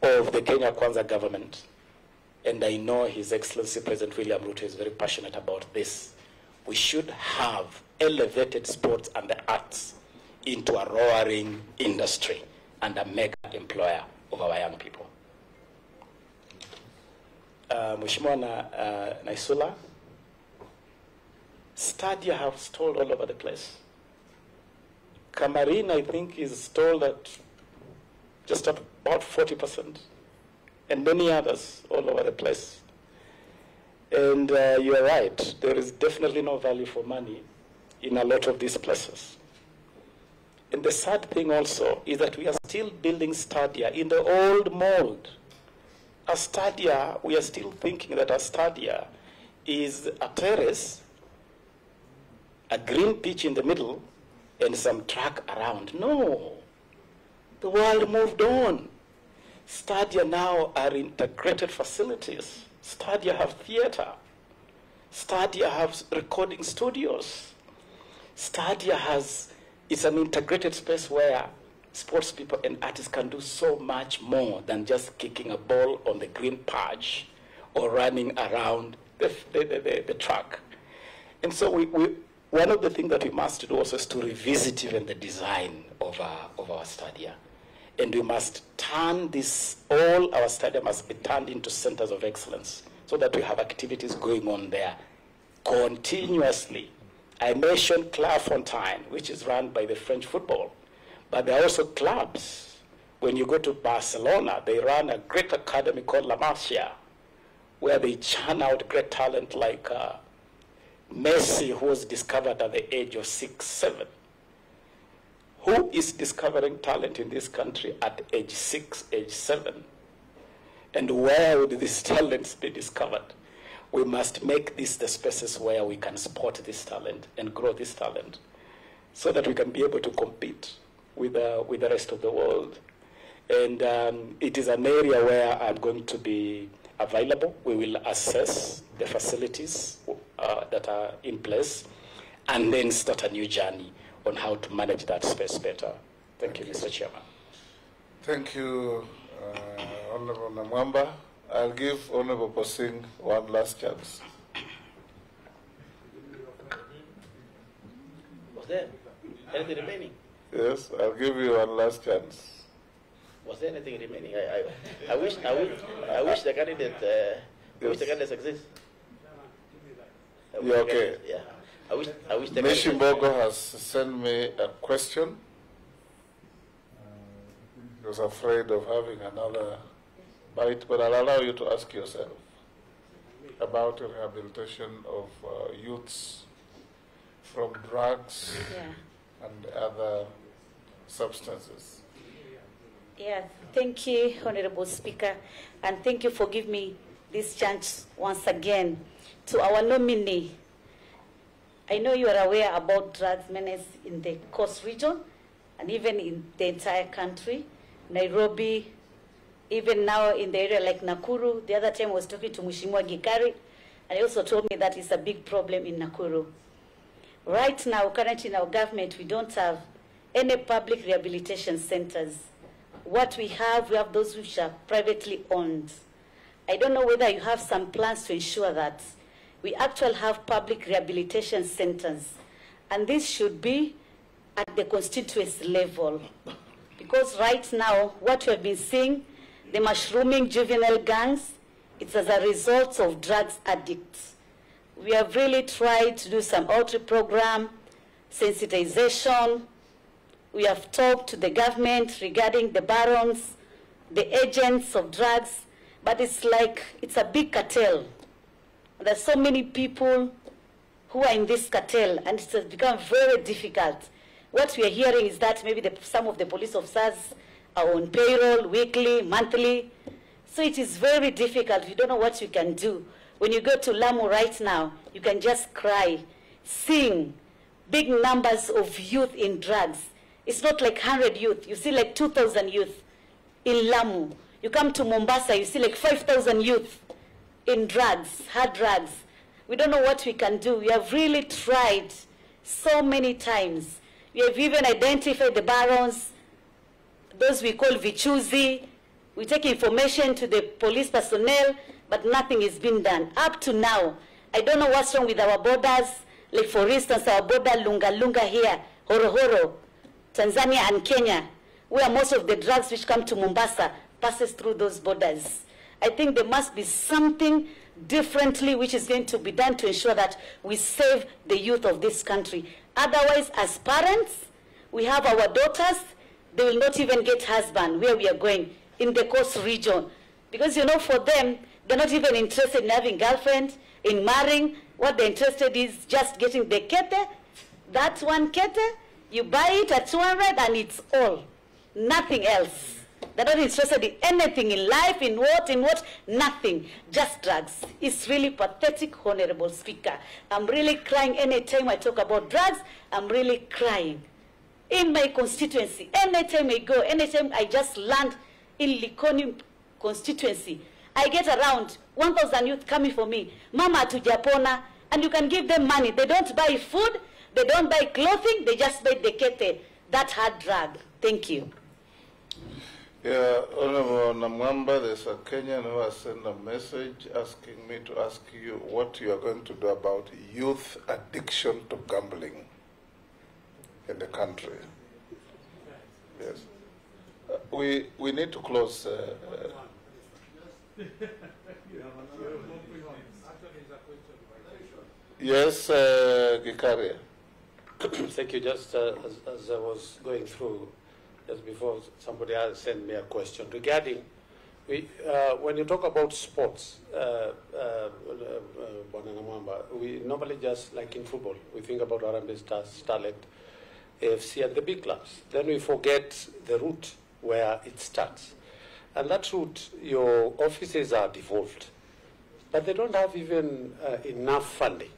Speaker 3: of the Kenya Kwanza government, and I know His Excellency President William Ruto is very passionate about this, we should have elevated sports and the arts into a roaring industry and a mega employer of our young people. Mheshimiwa Naisula, stadia have stalled all over the place. Cameroon, I think, is stalled at just about 40%, and many others all over the place. And you are right, there is definitely no value for money in a lot of these places. And the sad thing also is that we are still building stadia in the old mold. A stadia, we are still thinking that a stadia is a terrace, a green pitch in the middle, and some track around. No, the world moved on. Stadia now are integrated facilities. Stadia have theater. Stadia have recording studios. Stadia it's an integrated space where sports people and artists can do so much more than just kicking a ball on the green patch or running around the track. And so one of the things that we must do also is to revisit even the design of our stadia And we must turn this, all our stadium must be turned into centers of excellence so that we have activities going on there continuously. I mentioned Clairefontaine, which is run by the French football, but there are also clubs. When you go to Barcelona, they run a great academy called La Masia, where they churn out great talent like Messi, who was discovered at the age of 6, 7. Who is discovering talent in this country at age 6, age 7? And where would these talents be discovered? We must make this the spaces where we can support this talent and grow this talent so that we can be able to compete with the rest of the world. And it is an area where I'm going to be available. We will assess the facilities that are in place and then start a new journey on how to manage that space better. Thank you, Mr. Chairman.
Speaker 1: Thank you, Honorable Namwamba. I'll give Honorable Posing one last chance.
Speaker 20: Was there anything remaining?
Speaker 1: Yes, I'll give you one last chance.
Speaker 20: Was there anything remaining? I wish the candidate, I wish the candidates exist.
Speaker 1: You're okay.
Speaker 20: Yeah. I wish the
Speaker 1: Mishimbogo has sent me a question. He was afraid of having another bite, but I'll allow you to ask yourself about rehabilitation of youths from drugs and other substances.
Speaker 11: Yeah, thank you, Honorable Speaker, and thank you for giving me this chance once again. To our nominee, I know you are aware about drugs menace in the Coast region and even in the entire country, Nairobi, even now in the area like Nakuru. The other time I was talking to Mheshimiwa Gikari, and he also told me that it's a big problem in Nakuru. Right now, currently in our government, we don't have any public rehabilitation centers. What we have those which are privately owned. I don't know whether you have some plans to ensure that we actually have public rehabilitation centers. And this should be at the constituency level. Because right now, what we have been seeing, the mushrooming juvenile gangs, it's as a result of drugs addicts. We have really tried to do some outreach program, sensitization. We have talked to the government regarding the barons, the agents of drugs, but it's like it's a big cartel. There's so many people who are in this cartel, and it has become very difficult. What we are hearing is that maybe some of the police officers are on payroll weekly, monthly. So it is very difficult. You don't know what you can do. When you go to Lamu right now, you can just cry, sing, big numbers of youth in drugs. It's not like 100 youth. You see like 2,000 youth in Lamu. You come to Mombasa, you see like 5,000 youth in drugs, hard drugs. We don't know what we can do. We have really tried so many times. We have even identified the barons, those we call vichuzi. We take information to the police personnel, but nothing is being done. Up to now, I don't know what's wrong with our borders. Like for instance, our border Lunga here, Horohoro, Tanzania and Kenya, where most of the drugs which come to Mombasa passes through those borders. I think there must be something differently which is going to be done to ensure that we save the youth of this country. Otherwise, as parents, we have our daughters, they will not even get husband where we are going in the coast region. Because, you know, for them, they're not even interested in having girlfriend, in marrying. What they're interested in is just getting the kete. That one kete, you buy it at 200 and it's all. Nothing else. They're not interested in anything in life, in what, nothing. Just drugs. It's really pathetic, Honorable Speaker. I'm really crying anytime I talk about drugs. I'm really crying. In my constituency, anytime I go, anytime I just land in Likoni constituency, I get around 1,000 youth coming for me. Mama tujapona, and you can give them money. They don't buy food, they don't buy clothing, they just buy the kete, that hard drug. Thank you.
Speaker 1: Yeah, Honorable Namwamba, there's a Kenyan who has sent a message asking me to ask you what you are going to do about youth addiction to gambling in the country. Yes. we need to close. Yes, Gikaria.
Speaker 17: Thank you. Just as I was going through, just before somebody else sent me a question regarding, when you talk about sports, Namwamba, we normally just, like in football, we think about Harambee Stars, Starlet, AFC, and the big clubs. Then we forget the route where it starts. And that route, your offices are devolved, but they don't have even enough funding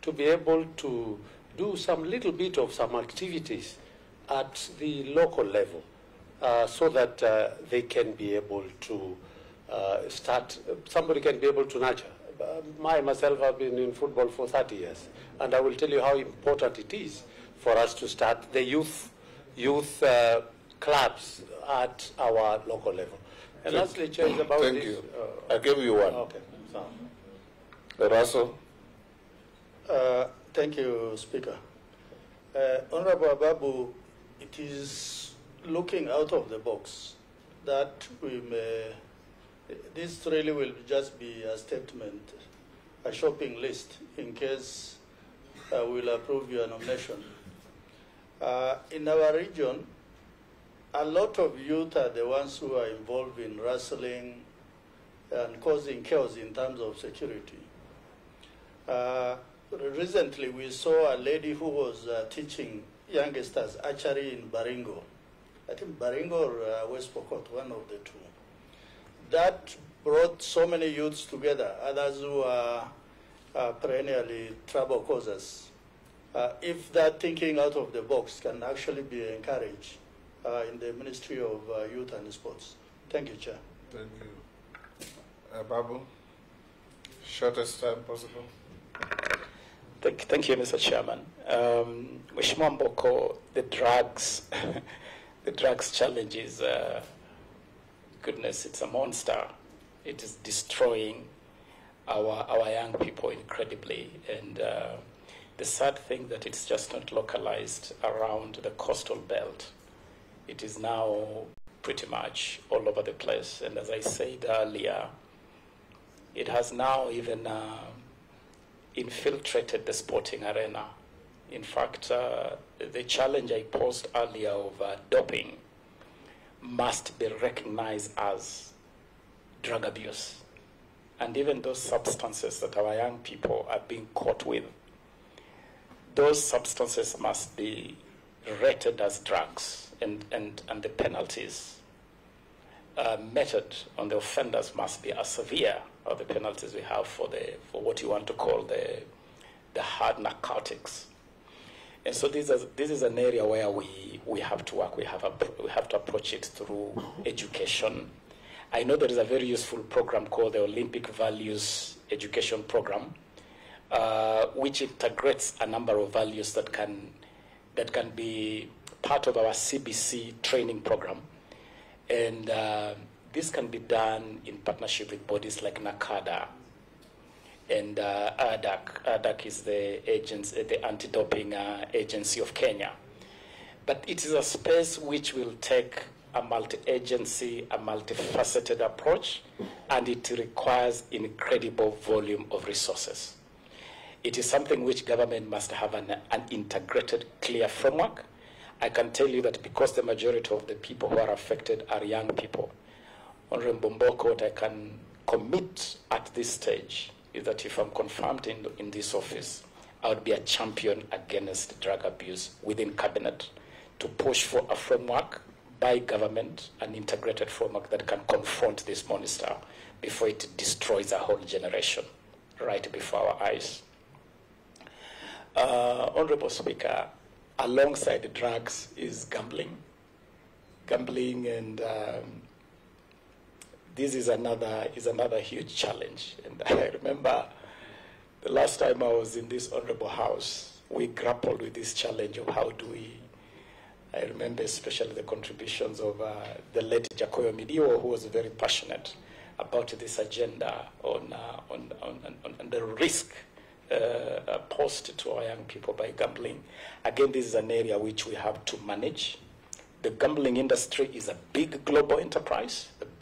Speaker 17: to be able to do some little bit of some activities at the local level so that they can be able to somebody can be able to nurture. Myself, I've been in football for 30 years, and I will tell you how important it is for us to start the youth clubs at our local level. And lastly, Chair, about
Speaker 1: Thank
Speaker 17: this.
Speaker 1: you. I gave you one.
Speaker 17: Okay.
Speaker 1: Russell.
Speaker 18: Thank you, Speaker. Honorable Ababu, it is looking out of the box that we may, this really will just be a statement, a shopping list in case we'll approve your nomination. In our region, a lot of youth are the ones who are involved in wrestling and causing chaos in terms of security. Recently, we saw a lady who was teaching youngsters archery in Baringo. I think Baringo or West Pokot, one of the two. That brought so many youths together, others who are perennially trouble causers. If that thinking out of the box can actually be encouraged in the Ministry of Youth and Sports. Thank you, Chair.
Speaker 1: Thank you. Ababu, shortest time possible.
Speaker 3: Thank you, Mr. Chairman. Mheshimiwa Mboko, the drugs challenge is, goodness, it's a monster. It is destroying our young people incredibly. And the sad thing that it's just not localized around the coastal belt. It is now pretty much all over the place. And as I said earlier, it has now even infiltrated the sporting arena. In fact, the challenge I posed earlier of doping must be recognized as drug abuse. And even those substances that our young people are being caught with, those substances must be rated as drugs, and the penalties meted on the offenders must be as severe as the penalties we have for what you want to call the hard narcotics. And so this is an area where we have to work. We have to approach it through education. I know there is a very useful program called the Olympic Values Education Program, which integrates a number of values that can be part of our CBC training program. And this can be done in partnership with bodies like NACADA and ADAC. ADAC is the anti-doping agency of Kenya. But it is a space which will take a multi-agency, a multifaceted approach, and it requires incredible volume of resources. It is something which government must have an integrated, clear framework. I can tell you that because the majority of the people who are affected are young people, Honorable Mboko, what I can commit at this stage is that if I'm confirmed in this office, I would be a champion against drug abuse within cabinet to push for a framework by government, an integrated framework that can confront this monster before it destroys a whole generation right before our eyes. Honorable Speaker, alongside the drugs is gambling. Gambling, and this is another huge challenge. And I remember the last time I was in this honorable house, we grappled with this challenge of how do we. I remember especially the contributions of the late Jacoyo Midiwo, who was very passionate about this agenda on the risk posed to our young people by gambling. Again, this is an area which we have to manage The gambling industry is a big global enterprise, The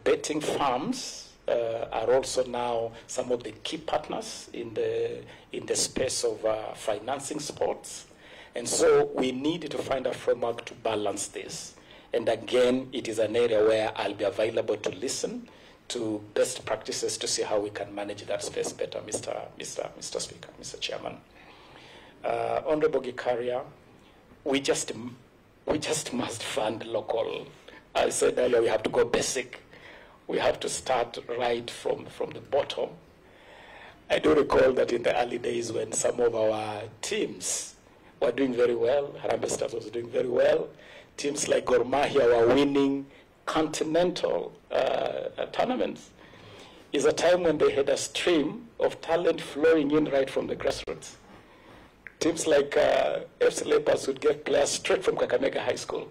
Speaker 3: betting firms are also now some of the key partners in the space of financing sports. And so we need to find a framework to balance this. And again, it is an area where I'll be available to listen to best practices to see how we can manage that space better, Mr. Speaker, Mr. Chairman. Honorable Gikaria, we just must fund local. I said earlier we have to go basic. We have to start right from the bottom. I do recall that in the early days when some of our teams were doing very well, Harambee Stars was doing very well, teams like Gor Mahia were winning continental tournaments. Is a time when they had a stream of talent flowing in right from the grassroots. Teams like FC Leopards would get players straight from Kakamega High School.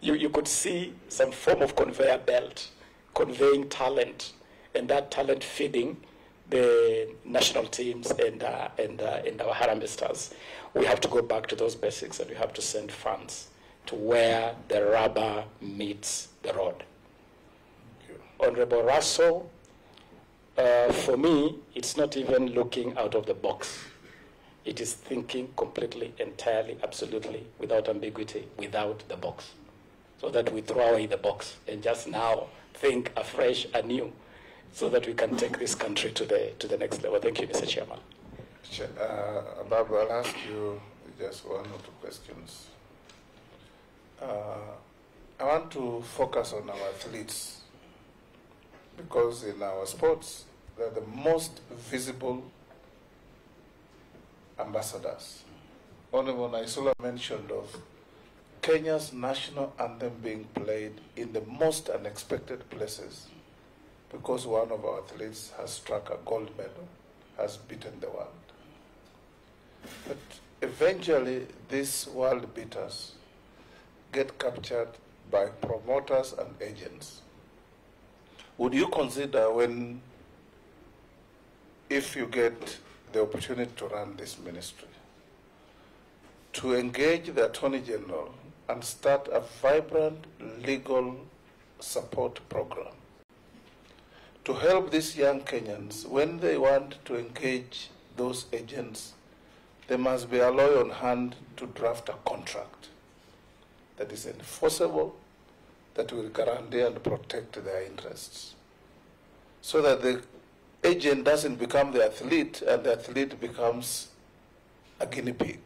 Speaker 3: You could see some form of conveyor belt conveying talent, and that talent feeding the national teams and our Harambee Stars. We have to go back to those basics, and we have to send funds to where the rubber meets the road. Honorable Russell, for me, it's not even looking out of the box. It is thinking completely, entirely, absolutely, without ambiguity, without the box. So that we throw away the box and just now think afresh, anew, so that we can take this country to the next level. Thank you, Mr. Chairman.
Speaker 1: Ababu, I'll ask you just one or two questions. I want to focus on our athletes, because in our sports, they're the most visible ambassadors. Honorable Naisula mentioned of Kenya's national anthem being played in the most unexpected places because one of our athletes has struck a gold medal, has beaten the world. But eventually, these world beaters get captured by promoters and agents. Would you consider if you get the opportunity to run this ministry, to engage the Attorney General and start a vibrant legal support program to help these young Kenyans when they want to engage those agents? There must be a lawyer on hand to draft a contract that is enforceable, that will guarantee and protect their interests, so that the agent doesn't become the athlete and the athlete becomes a guinea pig.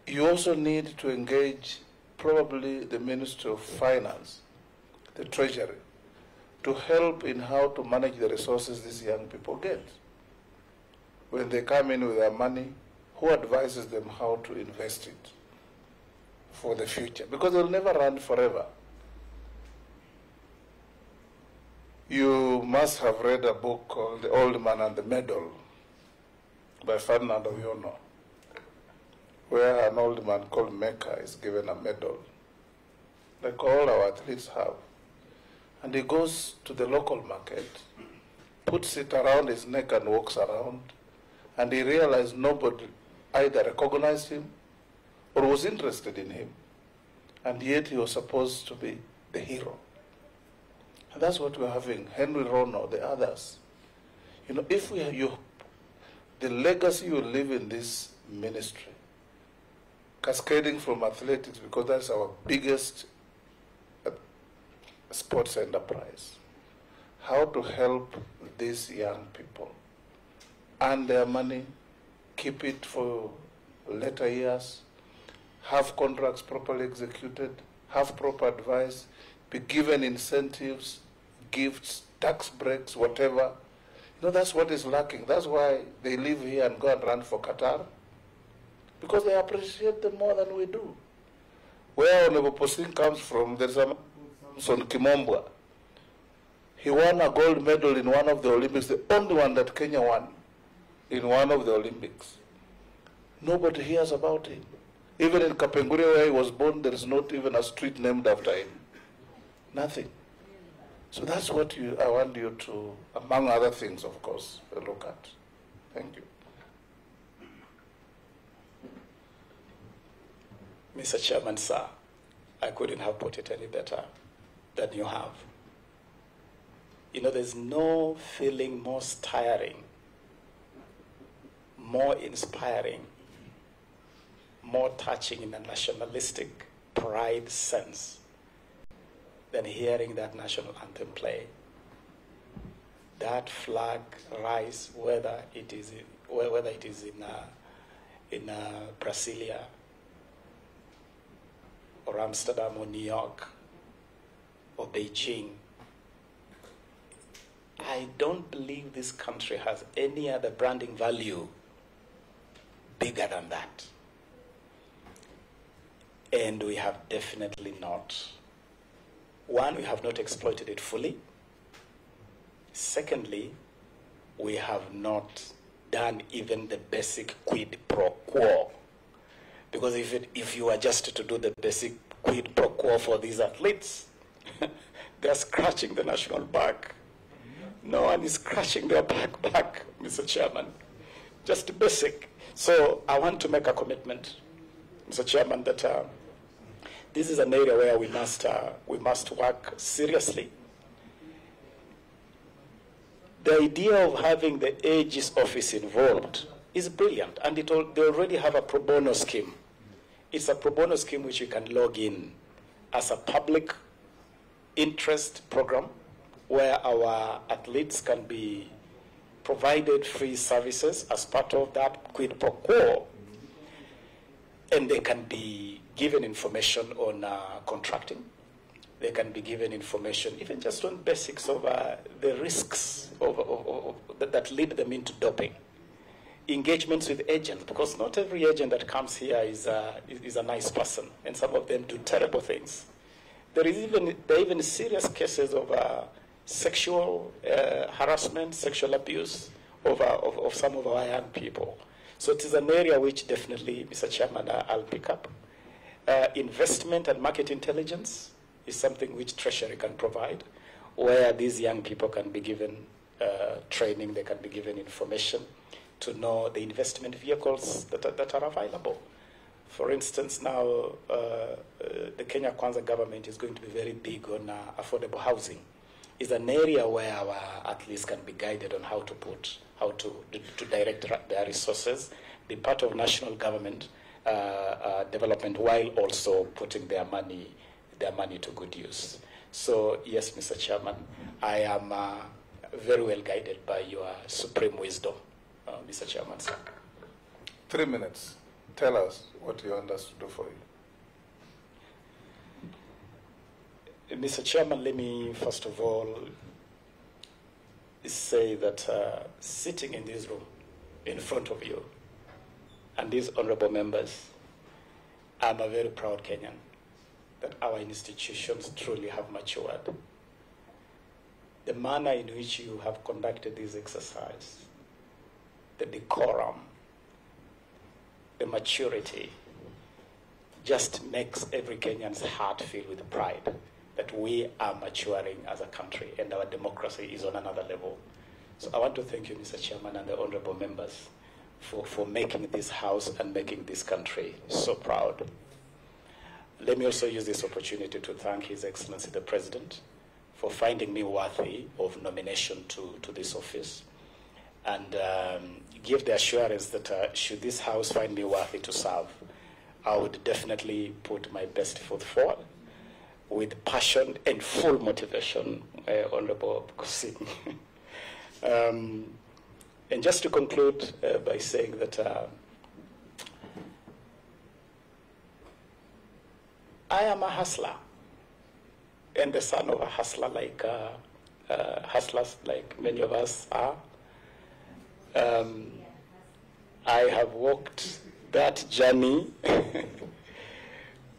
Speaker 1: You also need to engage probably the Ministry of Finance, the Treasury, to help in how to manage the resources these young people get. When they come in with their money, who advises them how to invest it for the future? Because they'll never run forever. You must have read a book called The Old Man and the Medal by Fernando Yono, where an old man called Mecca is given a medal, like all our athletes have. And he goes to the local market, puts it around his neck and walks around, and he realized nobody either recognized him or was interested in him. And yet he was supposed to be the hero. And that's what we're having, Henry Rono, the others. You know, if the legacy you live in this ministry, cascading from athletics, because that's our biggest sports enterprise, how to help these young people earn their money, keep it for later years, have contracts properly executed, have proper advice, be given incentives, gifts, tax breaks, whatever. You know, that's what is lacking. That's why they live here and go and run for Qatar, because they appreciate them more than we do. Where Honorable Posing comes from, there's a Samson Kimombwa. He won a gold medal in one of the Olympics, the only one that Kenya won in one of the Olympics. Nobody hears about him. Even in Kapengure, where he was born, there is not even a street named after him. Nothing. So that's what I want you to, among other things, of course, look at. Thank you.
Speaker 3: Mr. Chairman, sir, I couldn't have put it any better than you have. You know, there's no feeling more tiring, more inspiring, more touching in a nationalistic pride sense than hearing that national anthem play. That flag rise, whether it is in Brasilia or Amsterdam or New York or Beijing. I don't believe this country has any other branding value bigger than that. And we have definitely not. One, we have not exploited it fully. Secondly, we have not done even the basic quid pro quo. Because if you are just to do the basic quid pro quo for these athletes, they're scratching the national back. No one is scratching their back, Mr. Chairman. Just basic. So I want to make a commitment, Mr. Chairman, that this is an area where we must work seriously. The idea of having the AG's office involved is brilliant, and they already have a pro bono scheme. It's a pro bono scheme which you can log in as a public interest program where our athletes can be provided free services as part of that quid pro quo, and they can be given information on contracting. They can be given information even just on basics of the risks that lead them into doping. Engagements with agents, because not every agent that comes here is a nice person, and some of them do terrible things. There are even serious cases of sexual harassment, sexual abuse of some of our young people. So it is an area which definitely, Mr. Chairman, I'll pick up. Investment and market intelligence is something which Treasury can provide, where these young people can be given training, they can be given information to know the investment vehicles that are available. For instance, now the Kenya Kwanza government is going to be very big on affordable housing. It's an area where our athletes can be guided on how to direct their resources, be part of national government development while also putting their money to good use. So yes, Mr. Chairman, I am very well guided by your supreme wisdom, Mr. Chairman, sir.
Speaker 1: 3 minutes. Tell us what you want us to do for you.
Speaker 3: Mr. Chairman, let me first of all say that sitting in this room in front of you and these honorable members, I'm a very proud Kenyan that our institutions truly have matured. The manner in which you have conducted this exercise, the decorum, the maturity, just makes every Kenyan's heart fill with pride that we are maturing as a country and our democracy is on another level. So I want to thank you, Mr. Chairman, and the honorable members for making this house and making this country so proud. Let me also use this opportunity to thank His Excellency the President for finding me worthy of nomination to this office, and give the assurance that should this House find me worthy to serve, I would definitely put my best foot forward with passion and full motivation, Honorable Kusini. And just to conclude by saying that I am a hustler, and the son of a hustler, like hustlers like many of us are. I have walked that journey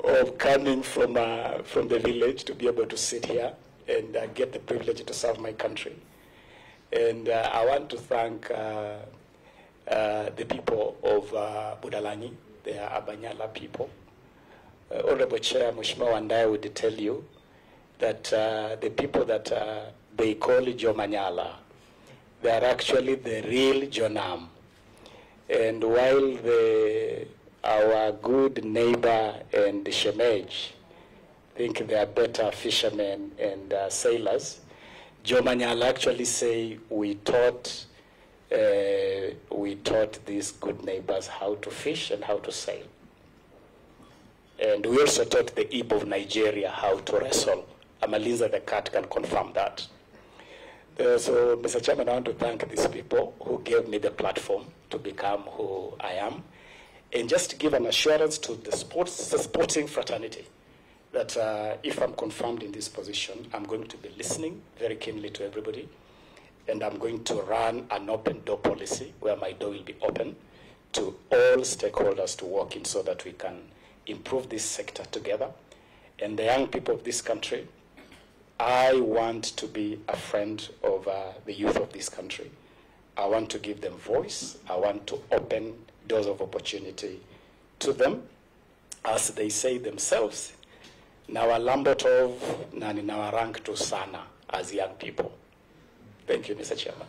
Speaker 3: of coming from the village to be able to sit here and get the privilege to serve my country. And I want to thank the people of Budalangi, they are Abanyala people. Honorable Chair Mheshimiwa Wandai would tell you that the people that they call Jomanyala, they are actually the real Jonam. And while the our good neighbor and Shemej think they are better fishermen and sailors. Joe Manyala actually say we taught these good neighbors how to fish and how to sail. And we also taught the Igbo of Nigeria how to wrestle. Amalinza the cat can confirm that. So, Mr. Chairman, I want to thank these people who gave me the platform to become who I am, and just to give an assurance to the sporting fraternity that if I'm confirmed in this position, I'm going to be listening very keenly to everybody, and I'm going to run an open door policy where my door will be open to all stakeholders to work in so that we can improve this sector together. And the young people of this country, I want to be a friend of the youth of this country. I want to give them voice. I want to open doors of opportunity to them. As they say themselves, Nawalambotov na ninawarank sana as young people. Thank you, Mr. Chairman.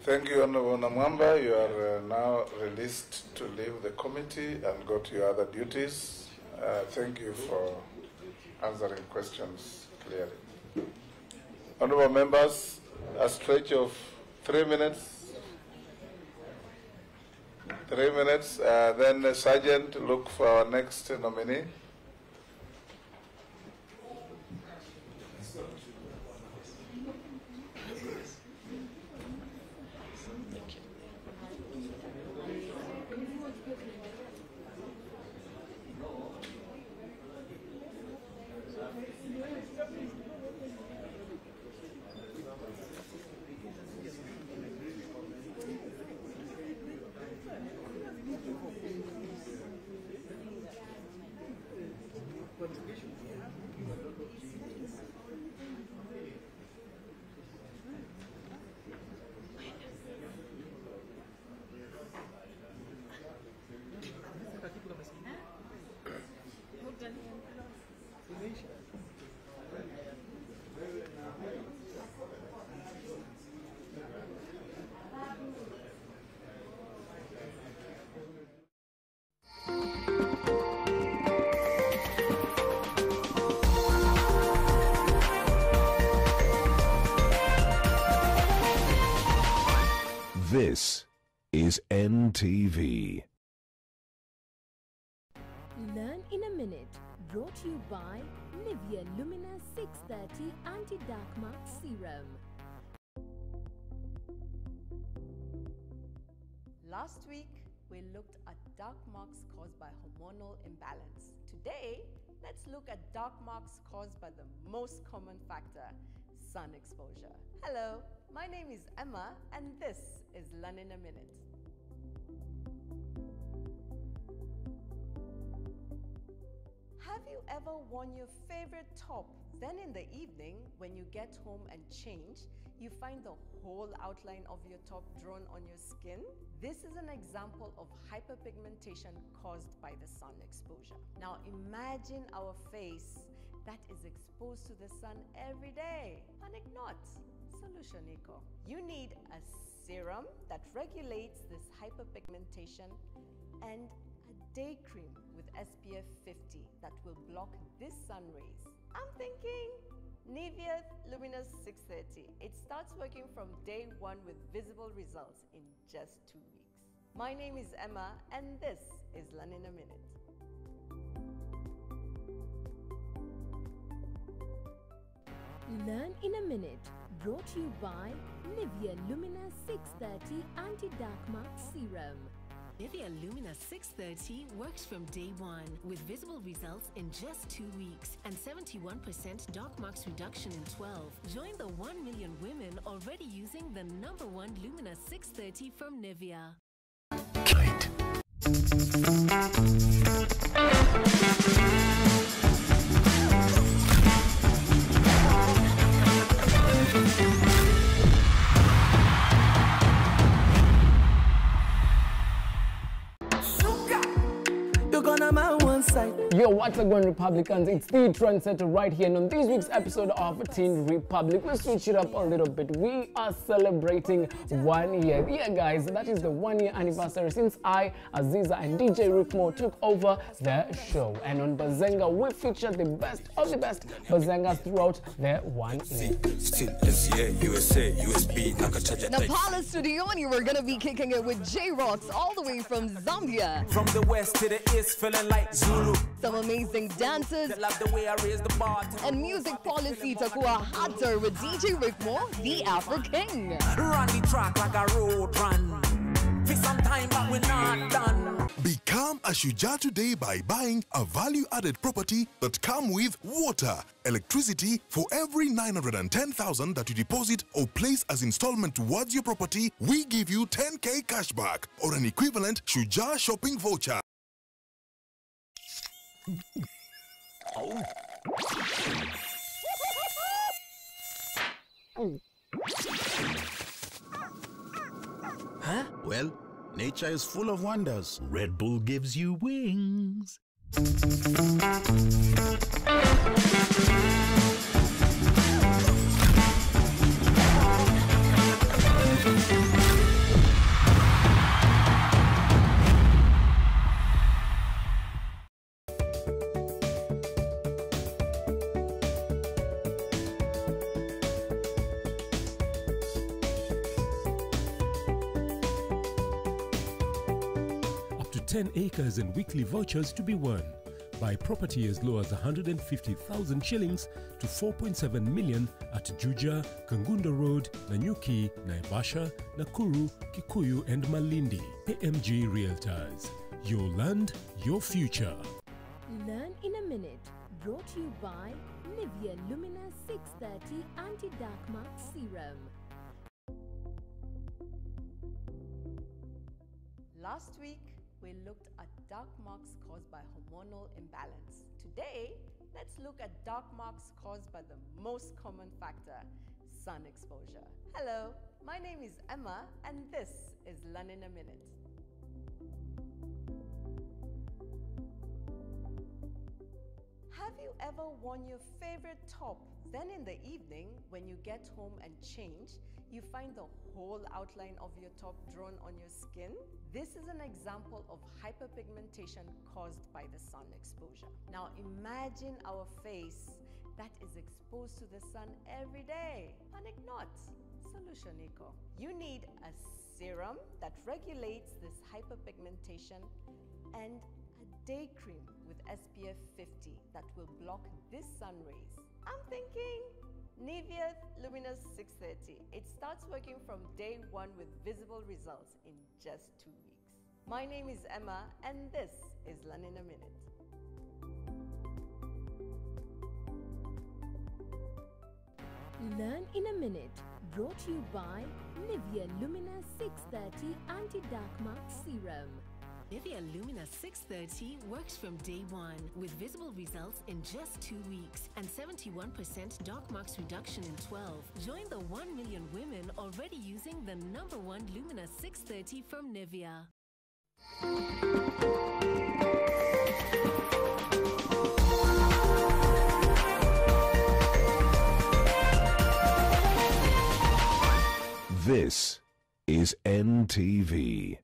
Speaker 1: Thank you, Honorable Namwamba. You are now released to leave the committee and go to your other duties. Thank you for answering questions clearly. Honorable members, a stretch of 3 minutes. 3 minutes. Then the Sergeant, look for our next nominee.
Speaker 21: This is NTV.
Speaker 22: Learn in a Minute, brought to you by Nivea Lumina 630 Anti-Dark Mark Serum.
Speaker 23: Last week, we looked at dark marks caused by hormonal imbalance. Today, let's look at dark marks caused by the most common factor, sun exposure. Hello, my name is Emma, and this is Learn in a Minute. Have you ever worn your favorite top? Then in the evening, when you get home and change, you find the whole outline of your top drawn on your skin? This is an example of hyperpigmentation caused by the sun exposure. Now imagine our face that is exposed to the sun every day. Panic not. Solution Eco. You need a serum that regulates this hyperpigmentation and a day cream with SPF 50 that will block this sun rays. I'm thinking Nivea Lumina 630. It starts working from day 1 with visible results in just 2 weeks. My name is Emma, and this is Learn in a Minute.
Speaker 22: Learn in a Minute, brought to you by Nivea Lumina 630 Anti-Dark Mark Serum.
Speaker 24: Nivea Lumina 630 works from day 1 with visible results in just 2 weeks and 71% dark marks reduction in 12. Join the 1 million women already using the #1 Lumina 630 from Nivea.
Speaker 25: Yo,
Speaker 2: what's going Republicans? It's the trendsetter right here, and on this week's episode of Teen Republic, we switch it up a little bit. We are celebrating 1 year. Yeah, guys, that is the 1 year anniversary since I, Aziza, and DJ Rickmore took over the show. And on Bazenga, we featured the best of the best Bazengas throughout the 1 year.
Speaker 23: Napala Studioni, we're gonna be kicking it with J-Rocks all the way from Zambia.
Speaker 13: From the west to the east, feeling like Zulu.
Speaker 23: Some amazing dancers.
Speaker 13: They love the way I raise the bar.
Speaker 23: And music policy takuwa hotter with DJ Rickmore, the Afro King.
Speaker 13: Run the track like a road run. For some time, but we're not done.
Speaker 15: Become a Shujaa today by buying a value-added property that come with water, electricity. For every 910,000 that you deposit or place as installment towards your property, we give you 10K cashback or an equivalent Shujaa shopping voucher.
Speaker 16: Huh? Well, nature is full of wonders. Red Bull gives you wings.
Speaker 25: Up to 10 acres and weekly vouchers to be won. Buy property as low as 150,000 shillings to 4.7 million at Juja, Kangunda Road, Nanyuki, Naivasha, Nakuru, Kikuyu and Malindi. AMG Realtors. Your land, your future.
Speaker 22: Learn in a minute. Brought to you by Nivea Lumina 630 Anti-Dark Mark Serum.
Speaker 23: Last week, we looked at dark marks caused by hormonal imbalance. Today, let's look at dark marks caused by the most common factor, sun exposure. Hello, my name is Emma, and this is Learn in a Minute. Have you ever worn your favorite top? Then in the evening, when you get home and change, you find the whole outline of your top drawn on your skin? This is an example of hyperpigmentation caused by the sun exposure. Now imagine our face that is exposed to the sun every day. Panic not. Solution Eco. You need a serum that regulates this hyperpigmentation and a day cream with SPF 50 that will block this sun rays. I'm thinking Nivea Luminous 630. It starts working from day 1 with visible results in just 2 weeks. My name is Emma, and this is Learn in a Minute.
Speaker 22: Learn in a Minute. Brought to you by Nivea Lumina 630 Anti-Dark Mark Serum.
Speaker 24: Nivea Lumina 630 works from day 1 with visible results in just 2 weeks and 71% dark marks reduction in 12. Join the 1 million women already using the #1 Lumina 630 from Nivea.
Speaker 21: This is NTV.